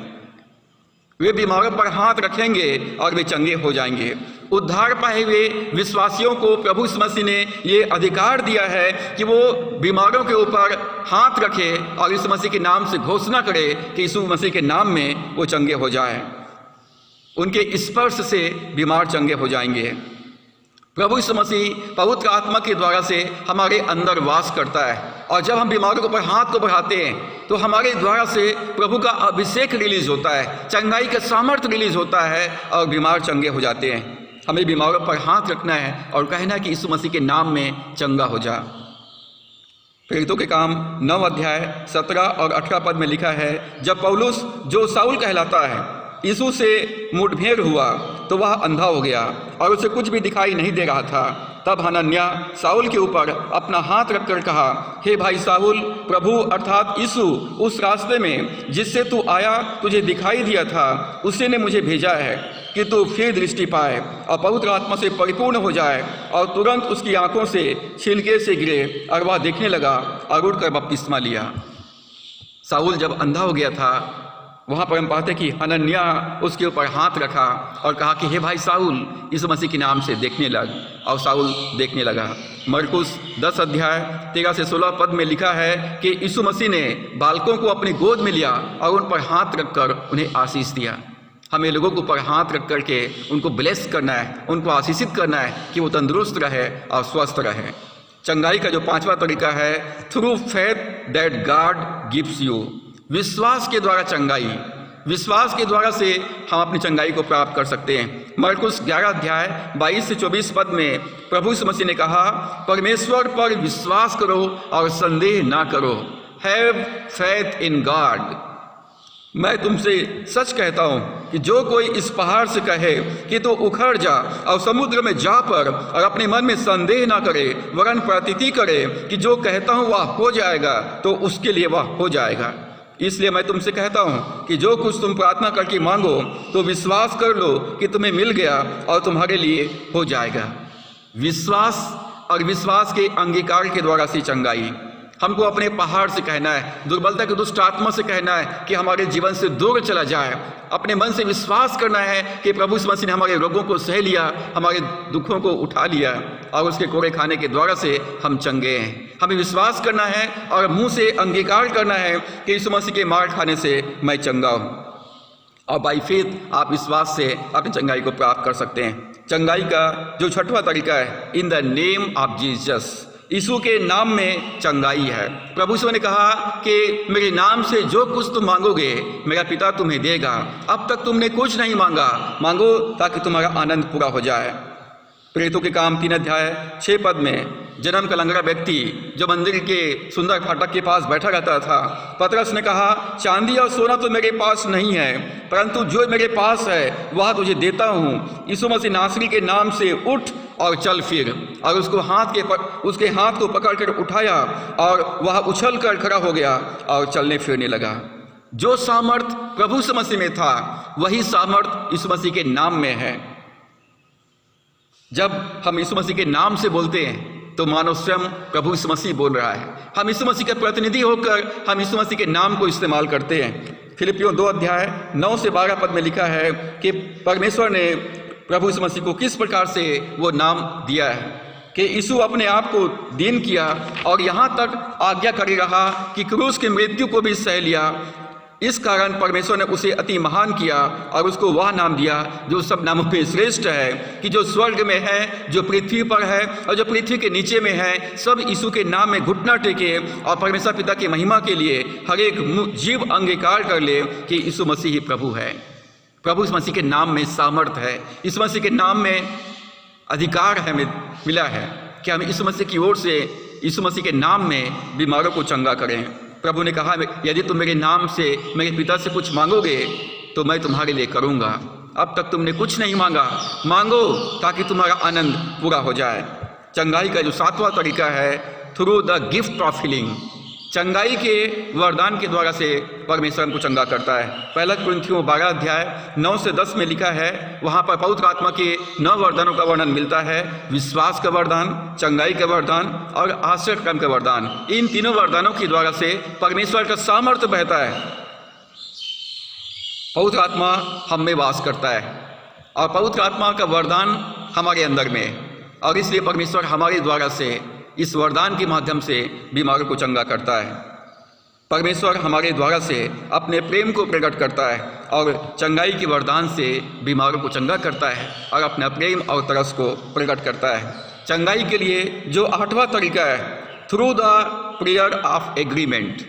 वे बीमारों पर हाथ रखेंगे और वे चंगे हो जाएंगे। उद्धार पाए हुए विश्वासियों को प्रभु यीशु मसीह ने ये अधिकार दिया है कि वो बीमारों के ऊपर हाथ रखे और यीशु मसीह के नाम से घोषणा करे कि यीशु मसीह के नाम में वो चंगे हो जाएं। उनके स्पर्श से बीमार चंगे हो जाएंगे। प्रभु यीशु मसीह पवित्र आत्मा के द्वारा से हमारे अंदर वास करता है और जब हम बीमारों के ऊपर हाथ को बढ़ाते हैं तो हमारे द्वारा से प्रभु का अभिषेक रिलीज होता है, चंगाई का सामर्थ्य रिलीज होता है और बीमार चंगे हो जाते हैं। हमें बीमारों पर हाथ रखना है और कहना है कि यीशु मसीह के नाम में चंगा हो जा। प्रेरितों के काम 9 अध्याय 17 और 18 पद में लिखा है, जब पौलुस जो शाऊल कहलाता है यीशु से मुठभेड़ हुआ तो वह अंधा हो गया और उसे कुछ भी दिखाई नहीं दे रहा था। तब हनन्याह शाऊल के ऊपर अपना हाथ रखकर कहा, हे भाई शाऊल, प्रभु अर्थात यीशु उस रास्ते में जिससे तू आया तुझे दिखाई दिया था, उसी ने मुझे भेजा है कि तू फिर दृष्टि पाए और पवित्र आत्मा से परिपूर्ण हो जाए। और तुरंत उसकी आंखों से छिलके से गिरे और वह देखने लगा और उठकर बपतिस्मा लिया। शाऊल जब अंधा हो गया था वहाँ पर हम पाते कि हनन्याह उसके ऊपर हाथ रखा और कहा कि हे भाई शाऊल, यीशु मसीह के नाम से देखने लग, और शाऊल देखने लगा। मरकुस 10 अध्याय 13 से 16 पद में लिखा है कि यीशु मसीह ने बालकों को अपनी गोद में लिया और उन पर हाथ रखकर उन्हें आशीष दिया। हमें लोगों के ऊपर हाथ रख करके उनको ब्लेस करना है, उनको आशीषित करना है कि वो तंदुरुस्त रहे और स्वस्थ रहे। चंगाई का जो 5वां तरीका है, through faith that God gives you, विश्वास के द्वारा चंगाई। विश्वास के द्वारा से हम अपनी चंगाई को प्राप्त कर सकते हैं। मरकुस 11 अध्याय 22 से 24 पद में प्रभु यीशु मसीह ने कहा, परमेश्वर पर विश्वास करो और संदेह ना करो। Have faith in God. मैं तुमसे सच कहता हूँ कि जो कोई इस पहाड़ से कहे कि तो उखड़ जा और समुद्र में जा पर, और अपने मन में संदेह ना करे वरन प्रतीति करे कि जो कहता हूँ वह हो जाएगा, तो उसके लिए वह हो जाएगा। इसलिए मैं तुमसे कहता हूँ कि जो कुछ तुम प्रार्थना करके मांगो तो विश्वास कर लो कि तुम्हें मिल गया और तुम्हारे लिए हो जाएगा। विश्वास और विश्वास के अंगीकार के द्वारा से चंगाई। हमको अपने पहाड़ से कहना है, दुर्बलता की दुष्ट आत्मा से कहना है कि हमारे जीवन से दूर चला जाए। अपने मन से विश्वास करना है कि प्रभु यीशु मसीह ने हमारे रोगों को सह लिया, हमारे दुखों को उठा लिया और उसके कोड़े खाने के द्वारा से हम चंगे हैं। हमें विश्वास करना है और मुंह से अंगीकार करना है कि यीशु मसीह के मार खाने से मैं चंगा हूँ। और बाई फेथ आप विश्वास से अपनी चंगाई को प्राप्त कर सकते हैं। चंगाई का जो 6वां तरीका है, in the name of Jesus, यीशु के नाम में चंगाई है। प्रभु यीशु ने कहा कि मेरे नाम से जो कुछ तुम मांगोगे मेरा पिता तुम्हें देगा। अब तक तुमने कुछ नहीं मांगा, मांगो ताकि तुम्हारा आनंद पूरा हो जाए। प्रेरितों के काम 3 अध्याय 6 पद में जन्म का लंगड़ा व्यक्ति जो मंदिर के सुंदर फाटक के पास बैठा रहता था, पतरस ने कहा, चांदी और सोना तो मेरे पास नहीं है, परंतु जो मेरे पास है वह तुझे देता हूँ। यीशु मसीह नासरी के नाम से उठ और चल फिर। और उसके हाथ को पकड़कर उठाया और वह उछल कर खड़ा हो गया और चलने फिरने लगा। जो सामर्थ प्रभु यीशु मसीह में था वही सामर्थ यीशु मसीह के नाम में है। जब हम यीशु मसीह के नाम से बोलते हैं तो मानो स्वयं प्रभु यीशु मसीह बोल रहा है। हम यीशु मसीह के प्रतिनिधि होकर हम यीशु मसीह के नाम को इस्तेमाल करते हैं। फिलिपियों 2 अध्याय 9 से 12 पद में लिखा है कि परमेश्वर ने प्रभु यीशु मसीह को किस प्रकार से वो नाम दिया है कि यीशु अपने आप को दीन किया और यहाँ तक आज्ञा करे रहा कि क्रूस की मृत्यु को भी सह लिया। इस कारण परमेश्वर ने उसे अति महान किया और उसको वह नाम दिया जो सब नामों पे श्रेष्ठ है, कि जो स्वर्ग में है, जो पृथ्वी पर है और जो पृथ्वी के नीचे में है, सब यीशु के नाम में घुटना टेके और परमेश्वर पिता की महिमा के लिए हर एक जीव अंगीकार कर ले कि यीशु मसीह ही प्रभु है। प्रभु यीशु मसीह के नाम में सामर्थ है, यीशु मसीह के नाम में अधिकार हमें मिला है कि हम यीशु मसीह की ओर से यीशु मसीह के नाम में बीमारों को चंगा करें। प्रभु ने कहा, यदि तुम मेरे नाम से मेरे पिता से कुछ मांगोगे तो मैं तुम्हारे लिए करूँगा। अब तक तुमने कुछ नहीं मांगा, मांगो ताकि तुम्हारा आनंद पूरा हो जाए। चंगाई का जो 7वां तरीका है, through the gift of healing. चंगाई के वरदान के द्वारा से परमेश्वर हमको चंगा करता है। 1 कुरिन्थियों 12 अध्याय 9 से 10 में लिखा है, वहाँ पर पवित्र आत्मा के 9 वरदानों का वर्णन मिलता है। विश्वास का वरदान, चंगाई का वरदान और आश्चर्य कर्म का वरदान। इन तीनों वरदानों के द्वारा से परमेश्वर का सामर्थ्य बहता है। पवित्र आत्मा हम में वास करता है और पवित्र आत्मा का वरदान हमारे अंदर में है और इसलिए परमेश्वर हमारे द्वारा से इस वरदान के माध्यम से बीमारों को चंगा करता है। परमेश्वर हमारे द्वारा से अपने प्रेम को प्रकट करता है और चंगाई के वरदान से बीमारों को चंगा करता है और अपना प्रेम और तरस को प्रकट करता है। चंगाई के लिए जो 8वां तरीका है, through the prayer of agreement.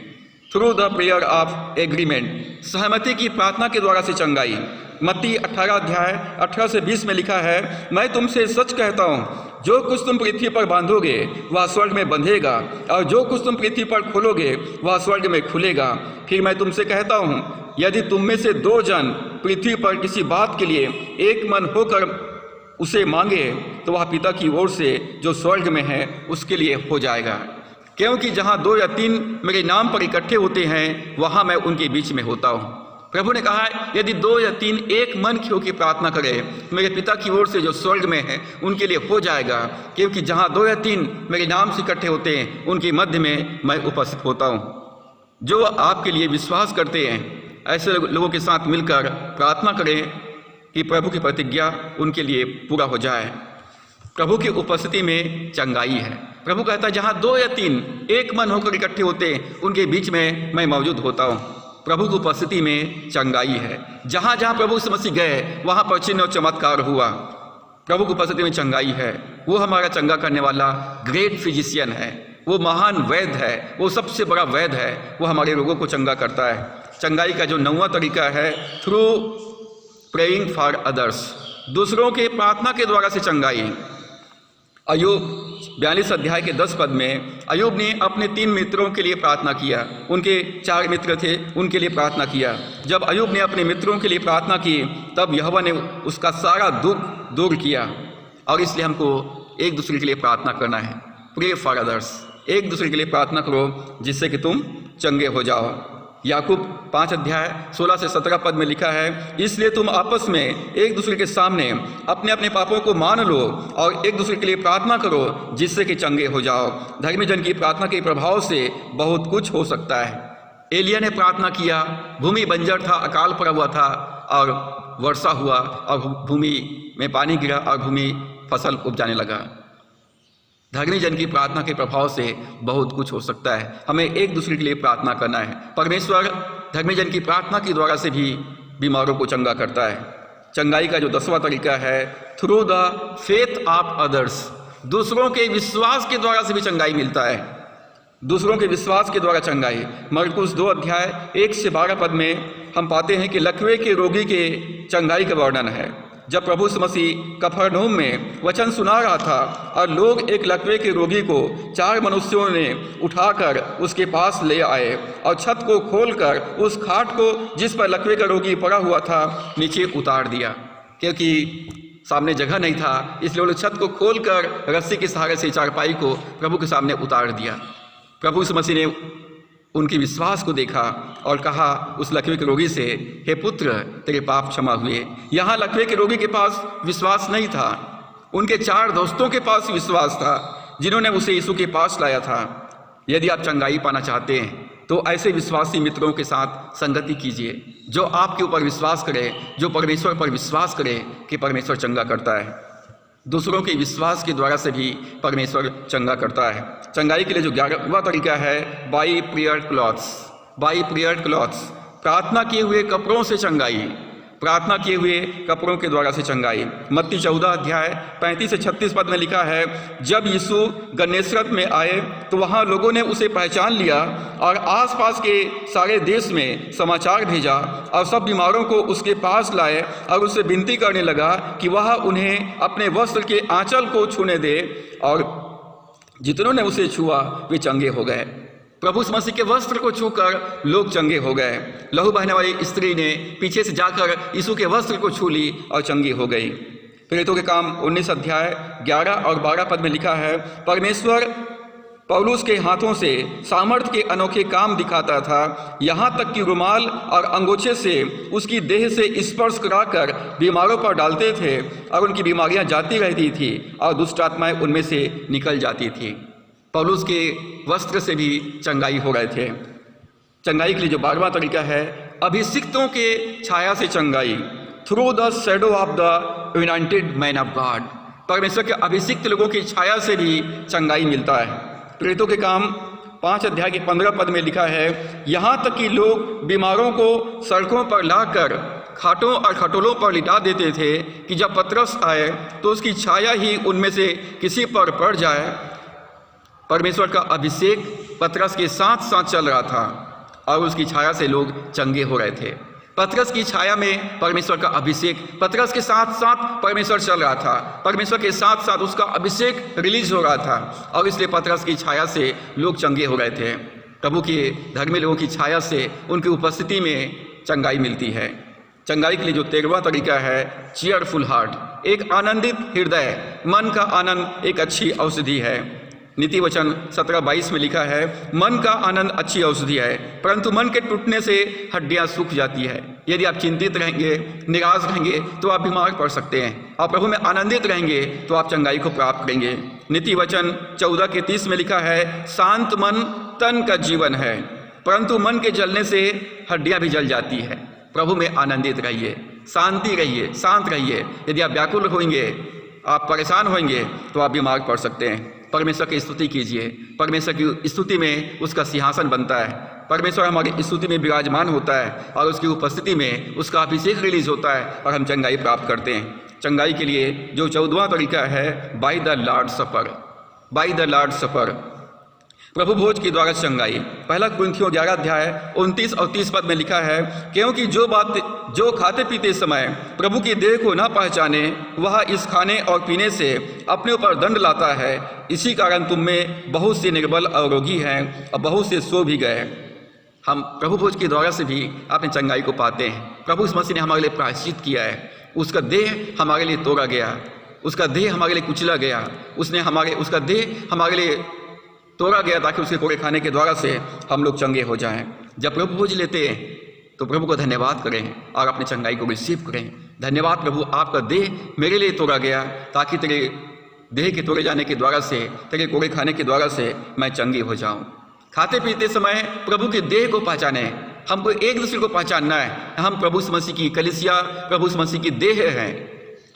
Through the prayer of agreement, सहमति की प्रार्थना के द्वारा से चंगाई। मत्ती 18 अध्याय 18 से 20 में लिखा है, मैं तुमसे सच कहता हूँ, जो कुछ तुम पृथ्वी पर बांधोगे वह स्वर्ग में बंधेगा और जो कुछ तुम पृथ्वी पर खोलोगे वह स्वर्ग में खुलेगा। फिर मैं तुमसे कहता हूँ, यदि तुम में से 2 जन पृथ्वी पर किसी बात के लिए एक मन होकर उसे मांगे तो वह पिता की ओर से जो स्वर्ग में है उसके लिए हो जाएगा। क्योंकि जहाँ 2 या 3 मेरे नाम पर इकट्ठे होते हैं वहाँ मैं उनके बीच में होता हूँ। प्रभु ने कहा है, यदि 2 या 3 एक मन की प्रार्थना करें मेरे पिता की ओर से जो स्वर्ग में है उनके लिए हो जाएगा। क्योंकि जहाँ 2 या 3 मेरे नाम से इकट्ठे होते हैं उनके मध्य में मैं उपस्थित होता हूँ। जो आपके लिए विश्वास करते हैं ऐसे लोगों के साथ मिलकर प्रार्थना करें कि प्रभु की प्रतिज्ञा उनके लिए पूरा हो जाए। प्रभु की उपस्थिति में चंगाई है। प्रभु कहता है, जहाँ 2 या 3 एक मन होकर इकट्ठे होते हैं उनके बीच में मैं मौजूद होता हूँ। प्रभु की उपस्थिति में चंगाई है। जहाँ जहाँ प्रभु यीशु मसीह गए वहाँ पर चिन्ह और चमत्कार हुआ। प्रभु की उपस्थिति में चंगाई है। वो हमारा चंगा करने वाला ग्रेट फिजिशियन है, वो महान वैद्य है, वो सबसे बड़ा वैद्य है, वो हमारे रोगों को चंगा करता है। चंगाई का जो 9वां तरीका है, थ्रू प्रेइंग फॉर अदर्स, दूसरों के प्रार्थना के द्वारा से चंगाई। अय्यूब 42 अध्याय के 10 पद में अय्यूब ने अपने 3 मित्रों के लिए प्रार्थना किया। उनके 4 मित्र थे, उनके लिए प्रार्थना किया। जब अय्यूब ने अपने मित्रों के लिए प्रार्थना की तब यहोवा ने उसका सारा दुख दूर किया। और इसलिए हमको एक दूसरे के लिए प्रार्थना करना है। प्रे फॉर अदर्स, एक दूसरे के लिए प्रार्थना करो जिससे कि तुम चंगे हो जाओ। याकूब 5 अध्याय 16 से 17 पद में लिखा है, इसलिए तुम आपस में एक दूसरे के सामने अपने अपने पापों को मान लो और एक दूसरे के लिए प्रार्थना करो जिससे कि चंगे हो जाओ। धर्मी जन की प्रार्थना के प्रभाव से बहुत कुछ हो सकता है। एलिया ने प्रार्थना किया, भूमि बंजर था, अकाल पड़ा हुआ था और वर्षा हुआ और भूमि में पानी गिरा और भूमि फसल उपजाने लगा। धर्मी जन की प्रार्थना के प्रभाव से बहुत कुछ हो सकता है। हमें एक दूसरे के लिए प्रार्थना करना है। परमेश्वर धर्मी जन की प्रार्थना के द्वारा से भी बीमारों को चंगा करता है। चंगाई का जो 10वां तरीका है, through the faith of others, दूसरों के विश्वास के द्वारा से भी चंगाई मिलता है। दूसरों के विश्वास के द्वारा चंगाई। मरकुस 2 अध्याय 1 से 12 पद में हम पाते हैं कि लकवे के रोगी के चंगाई का वर्णन है। जब प्रभु यीशु मसीह कफरनहूम में वचन सुना रहा था और लोग एक लकवे के रोगी को 4 मनुष्यों ने उठाकर उसके पास ले आए और छत को खोलकर उस खाट को जिस पर लकवे का रोगी पड़ा हुआ था नीचे उतार दिया। क्योंकि सामने जगह नहीं था इसलिए उन्होंने छत को खोलकर रस्सी के सहारे से चारपाई को प्रभु के सामने उतार दिया। प्रभु यीशु मसीह ने उनके विश्वास को देखा और कहा उस लकवे के रोगी से, हे पुत्र, तेरे पाप क्षमा हुए। यहाँ लकवे के रोगी के पास विश्वास नहीं था, उनके 4 दोस्तों के पास विश्वास था जिन्होंने उसे यीशु के पास लाया था। यदि आप चंगाई पाना चाहते हैं तो ऐसे विश्वासी मित्रों के साथ संगति कीजिए जो आपके ऊपर विश्वास करे, जो परमेश्वर पर विश्वास करे कि परमेश्वर चंगा करता है। दूसरों के विश्वास के द्वारा से भी परमेश्वर चंगा करता है। चंगाई के लिए जो 11वां तरीका है, by prayer clothes. By prayer clothes, प्रार्थना किए हुए कपड़ों से चंगाई। प्रार्थना किए हुए कपड़ों के द्वारा से चंगाई। मत्ती 14 अध्याय 35 से 36 पद में लिखा है, जब यीशु गन्नेसरत में आए तो वहाँ लोगों ने उसे पहचान लिया और आसपास के सारे देश में समाचार भेजा और सब बीमारों को उसके पास लाए और उससे विनती करने लगा कि वह उन्हें अपने वस्त्र के आंचल को छूने दे, और जितनों ने उसे छुआ वे चंगे हो गए। प्रभु यीशु मसीह के वस्त्र को छूकर लोग चंगे हो गए। लहू बहने वाली स्त्री ने पीछे से जाकर यीशु के वस्त्र को छू ली और चंगी हो गई। प्रेरितों के काम 19 अध्याय 11 और 12 पद में लिखा है, परमेश्वर पौलुस के हाथों से सामर्थ्य के अनोखे काम दिखाता था, यहाँ तक कि रुमाल और अंगोछे से उसकी देह से स्पर्श कराकर बीमारों पर डालते थे और उनकी बीमारियां जाती रहती थी और दुष्ट आत्माएं उनमें से निकल जाती थी। पौलुस के वस्त्र से भी चंगाई हो रहे थे। चंगाई के लिए जो 12वां तरीका है, अभिषिक्तों के छाया से चंगाई, through the shadow of the anointed man of God. परमेश्वर के अभिषिक्त लोगों की छाया से भी चंगाई मिलता है। प्रेरितों के काम 5 अध्याय के 15 पद में लिखा है, यहाँ तक कि लोग बीमारों को सड़कों पर लाकर खाटों और खटोलों पर लिटा देते थे कि जब पतरस आए तो उसकी छाया ही उनमें से किसी पर पड़ जाए। परमेश्वर का अभिषेक पतरस के साथ साथ चल रहा था और उसकी छाया से लोग चंगे हो रहे थे। पतरस की छाया में परमेश्वर का अभिषेक, पतरस के साथ साथ परमेश्वर चल रहा था, परमेश्वर के साथ साथ उसका अभिषेक रिलीज हो रहा था और इसलिए पतरस की छाया से लोग चंगे हो रहे थे। प्रभु के धर्मी लोगों की छाया से, उनकी उपस्थिति में चंगाई मिलती है। चंगाई के लिए जो 13वां तरीका है, चीयरफुल हार्ट, एक आनंदित हृदय। मन का आनंद एक अच्छी औषधि है। नीति वचन 17:22 में लिखा है, मन का आनंद अच्छी औषधि है, परंतु मन के टूटने से हड्डियां सूख जाती है। यदि आप चिंतित रहेंगे, निराश रहेंगे तो आप बीमार पड़ सकते हैं, और प्रभु में आनंदित रहेंगे तो आप चंगाई को प्राप्त करेंगे। नीति वचन 14:30 में लिखा है, शांत मन तन का जीवन है, परंतु मन के जलने से हड्डियां भी जल जाती है। प्रभु में आनंदित रहिए, शांति रहिए, शांत रहिए। यदि आप व्याकुल होंगे, आप परेशान होंगे तो आप बीमार पड़ सकते हैं। परमेश्वर की स्तुति कीजिए। परमेश्वर की स्तुति में उसका सिंहासन बनता है। परमेश्वर हमारी स्तुति में विराजमान होता है और उसकी उपस्थिति में उसका अभिषेक रिलीज होता है और हम चंगाई प्राप्त करते हैं। चंगाई के लिए जो 14वां तरीका है, by the Lord supper, by the Lord supper, प्रभु भोज के द्वारा चंगाई। पहला कुरिन्थियों 11 अध्याय 29 और 30 पद में लिखा है, क्योंकि जो खाते पीते समय प्रभु की देह को न पहचाने, वह इस खाने और पीने से अपने ऊपर दंड लाता है। इसी कारण तुम में बहुत से निर्बल और रोगी हैं और बहुत से सो भी गए। हम प्रभु भोज के द्वारा से भी अपने चंगाई को पाते हैं। प्रभु इस मसीह ने हमारे लिए प्रायश्चित किया है। उसका देह हमारे लिए तोड़ा गया, उसका देह हमारे लिए कुचला गया, उसका देह हमारे लिए तोड़ा गया ताकि उसके कोड़े खाने के द्वारा से हम लोग चंगे हो जाएं। जब प्रभु भोज लेते हैं तो प्रभु को धन्यवाद करें और अपनी चंगाई को रिसीव करें। धन्यवाद प्रभु, आपका देह मेरे लिए तोड़ा गया ताकि तेरे देह के तोड़े जाने के द्वारा से, तेरे कोड़े खाने के द्वारा से मैं चंगी हो जाऊं। खाते पीते समय प्रभु के देह को पहचाने। हमको एक दूसरे को पहचानना है। हम प्रभु मसीह की कलीसिया, प्रभु मसीह की देह हैं।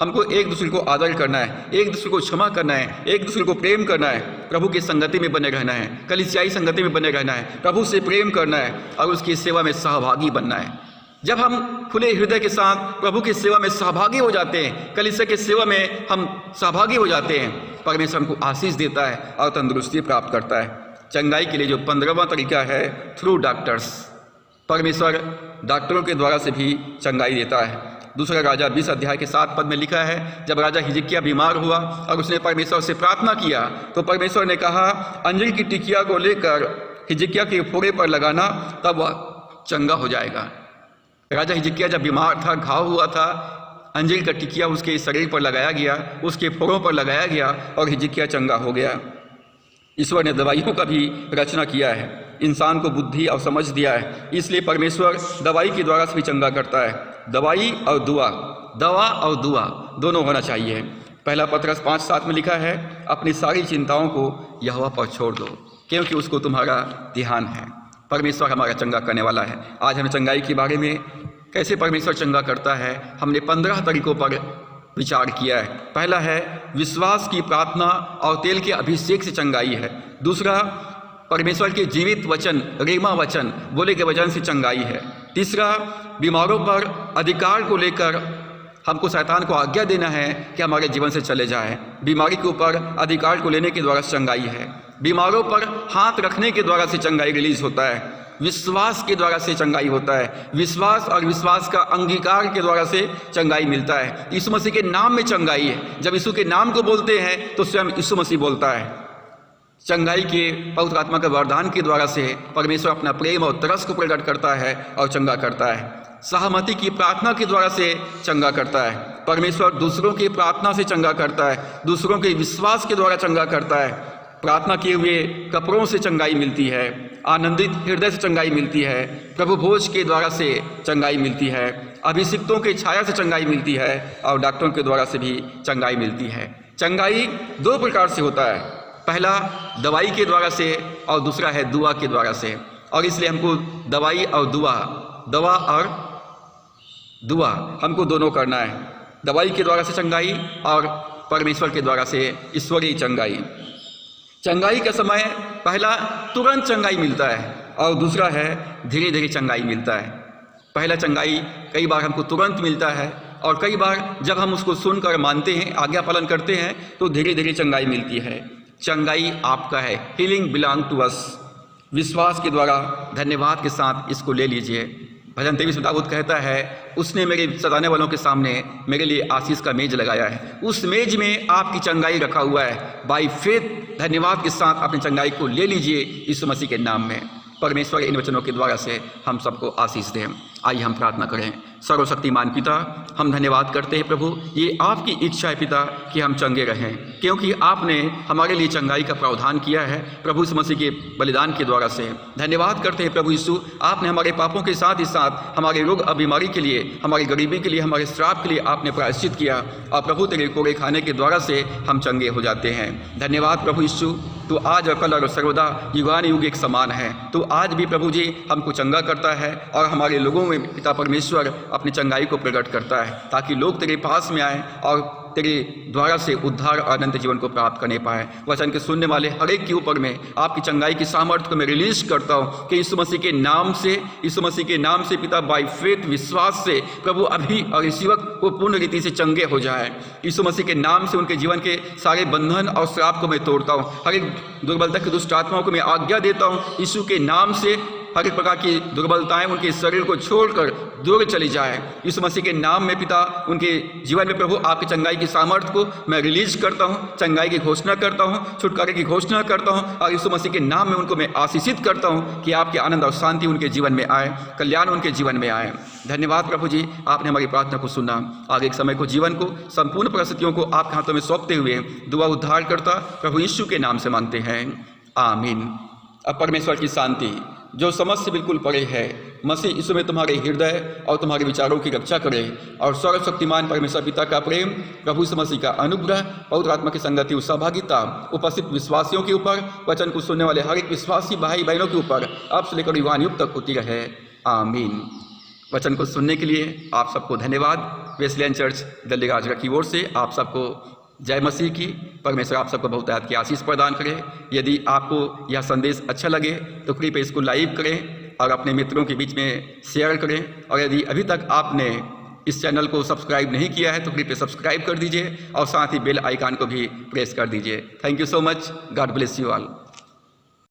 हमको एक दूसरे को आदर करना है, एक दूसरे को क्षमा करना है, एक दूसरे को प्रेम करना है, प्रभु की संगति में बने रहना है, कलीसियाई संगति में बने रहना है, प्रभु से प्रेम करना है और उसकी सेवा में सहभागी बनना है। जब हम खुले हृदय के साथ प्रभु की सेवा में सहभागी हो जाते हैं, कलीसिया की सेवा में हम सहभागी हो जाते हैं, परमेश्वर हमको आशीष देता है और तंदुरुस्ती प्राप्त करता है। चंगाई के लिए जो 15वां तरीका है, थ्रू डॉक्टर्स, परमेश्वर डॉक्टरों के द्वारा से भी चंगाई देता है। दूसरा राजा 20 अध्याय के 7 पद में लिखा है, जब राजा हिजकिय्याह बीमार हुआ और उसने परमेश्वर से प्रार्थना किया तो परमेश्वर ने कहा, अंजीर की टिकिया को लेकर हिजकिय्याह के फोड़े पर लगाना, तब वह चंगा हो जाएगा। राजा हिजकिय्याह जब बीमार था, घाव हुआ था, अंजीर का टिकिया उसके शरीर पर लगाया गया, उसके फोड़ों पर लगाया गया और हिजकिय्याह चंगा हो गया। ईश्वर ने दवाइयों का भी रचना किया है, इंसान को बुद्धि और समझ दिया है, इसलिए परमेश्वर दवाई के द्वारा से भी चंगा करता है। दवाई और दुआ, दवा और दुआ दोनों होना चाहिए। पहला पतरस 5:7 में लिखा है, अपनी सारी चिंताओं को यहोवा पर छोड़ दो क्योंकि उसको तुम्हारा ध्यान है। परमेश्वर हमारा चंगा करने वाला है। आज हमें चंगाई के बारे में, कैसे परमेश्वर चंगा करता है, हमने 15 तरीकों पर विचार किया है। पहला है विश्वास की प्रार्थना और तेल के अभिषेक से चंगाई है। दूसरा, परमेश्वर के जीवित वचन, रेमा वचन, बोले के वचन से चंगाई है। तीसरा, बीमारों पर अधिकार को लेकर हमको शैतान को आज्ञा देना है कि हमारे जीवन से चले जाए। बीमारी के ऊपर अधिकार को लेने के द्वारा चंगाई है। बीमारों पर हाथ रखने के द्वारा से चंगाई रिलीज होता है। विश्वास के द्वारा से चंगाई होता है। विश्वास और विश्वास का अंगीकार के द्वारा से चंगाई मिलता है। यीशु मसीह के नाम में चंगाई है। जब यीशु के नाम को बोलते हैं तो स्वयं यीशु मसीह बोलता है। चंगाई के पवित्र आत्मा के वरदान के द्वारा से परमेश्वर अपना प्रेम और तरस को प्रकट करता है और चंगा करता है। सहमति की प्रार्थना के द्वारा से चंगा करता है। परमेश्वर दूसरों की प्रार्थना से चंगा करता है, दूसरों के विश्वास के द्वारा चंगा करता है। प्रार्थना किए हुए कपड़ों से चंगाई मिलती है, आनंदित हृदय से चंगाई मिलती है, प्रभु भोज के द्वारा से चंगाई मिलती है, अभिषिक्तों के छाया से चंगाई मिलती है और डॉक्टरों के द्वारा से भी चंगाई मिलती है। चंगाई 2 प्रकार से होता है, पहला दवाई के द्वारा से और दूसरा है दुआ के द्वारा से। और इसलिए हमको दवाई और दुआ दवा और दुआ हमको दोनों करना है, दवाई के द्वारा से चंगाई और परमेश्वर के द्वारा से ईश्वरीय चंगाई। चंगाई का समय पहला तुरंत चंगाई मिलता है और दूसरा है धीरे धीरे चंगाई मिलता है। पहला चंगाई कई बार हमको तुरंत मिलता है और कई बार जब हम उसको सुनकर मानते हैं, आज्ञा पालन करते हैं, तो धीरे धीरे चंगाई मिलती है। चंगाई आपका है, हीलिंग बिलोंग टू अस। विश्वास के द्वारा धन्यवाद के साथ इसको ले लीजिए। भजन 23 में दाऊद कहता है, उसने मेरे सताने वालों के सामने मेरे लिए आशीष का मेज लगाया है। उस मेज में आपकी चंगाई रखा हुआ है। बाय फेथ धन्यवाद के साथ अपनी चंगाई को ले लीजिए यीशु मसीह के नाम में। परमेश्वर इन वचनों के द्वारा से हम सबको आशीष दें। आइए हम प्रार्थना करें। सर्वशक्तिमान पिता, हम धन्यवाद करते हैं प्रभु, ये आपकी इच्छा है पिता कि हम चंगे रहें, क्योंकि आपने हमारे लिए चंगाई का प्रावधान किया है प्रभु यीशु मसीह के बलिदान के द्वारा से। धन्यवाद करते हैं प्रभु यीशु, आपने हमारे पापों के साथ ही साथ हमारे रोग और बीमारी के लिए, हमारी गरीबी के लिए, हमारे श्राप के लिए आपने प्रायश्चित किया और प्रभु तेरे कोड़े खाने के द्वारा से हम चंगे हो जाते हैं। धन्यवाद प्रभु यीशु, तो आज और कल और सर्वदा युगान युग एक समान है। तो आज भी प्रभु जी हमको चंगा करता है और हमारे लोगों में पिता परमेश्वर अपनी चंगाई को प्रकट करता है, ताकि लोग तेरे पास में आए और तेरे द्वारा से उद्धार और अनंत जीवन को प्राप्त करने पाए। वचन के सुनने वाले हर एक के ऊपर में आपकी चंगाई की सामर्थ्य को मैं रिलीज करता हूँ कि यीशु मसीह के नाम से, यीशु मसीह के नाम से पिता बाय फेथ विश्वास से प्रभु अभी और इसी वक्त वो पूर्ण रीति से चंगे हो जाए। यीशु मसीह के नाम से उनके जीवन के सारे बंधन और श्राप को मैं तोड़ता हूँ। हर एक दुर्बलता की दुष्ट आत्माओं को मैं आज्ञा देता हूँ यीशु के नाम से हर एक प्रकार की दुर्बलताएं उनके शरीर को छोड़कर दूर चली जाए। यीशु मसीह के नाम में पिता उनके जीवन में प्रभु आपकी चंगाई की सामर्थ्य को मैं रिलीज करता हूँ, चंगाई की घोषणा करता हूँ, छुटकारे की घोषणा करता हूँ और यीशु मसीह के नाम में उनको मैं आशीषित करता हूँ कि आपके आनंद और शांति उनके जीवन में आए, कल्याण उनके जीवन में आए। धन्यवाद प्रभु जी, आपने हमारी प्रार्थना को सुना। आगे के समय को, जीवन को, संपूर्ण परिस्थितियों को आपके हाथों में सौंपते हुए दुआ उद्धार करता प्रभु यीशु के नाम से मांगते हैं, आमीन। अब परमेश्वर की शांति जो समझ से बिल्कुल परे है, मसीह यीशु में तुम्हारे हृदय और तुम्हारे विचारों की रक्षा करे, और सर्वशक्तिमान परमेश्वर पिता का प्रेम, प्रभु यीशु मसीह का अनुग्रह, पवित्र आत्मा की संगति और सहभागिता उपस्थित विश्वासियों के ऊपर, वचन को सुनने वाले हर एक विश्वासी भाई बहनों के ऊपर अब से लेकर युगान युग तक होती रहे, आमीन। वचन को सुनने के लिए आप सबको धन्यवाद। वेस्लेयन चर्च दल्लीराजगढ़ की ओर से आप सबको जय मसीह की। परमेश्वर आप सबको बहुत की आशीष प्रदान करे। यदि आपको यह संदेश अच्छा लगे तो कृपया इसको लाइक करें और अपने मित्रों के बीच में शेयर करें, और यदि अभी तक आपने इस चैनल को सब्सक्राइब नहीं किया है तो कृपया सब्सक्राइब कर दीजिए और साथ ही बेल आइकन को भी प्रेस कर दीजिए। Thank you so much. God bless you all.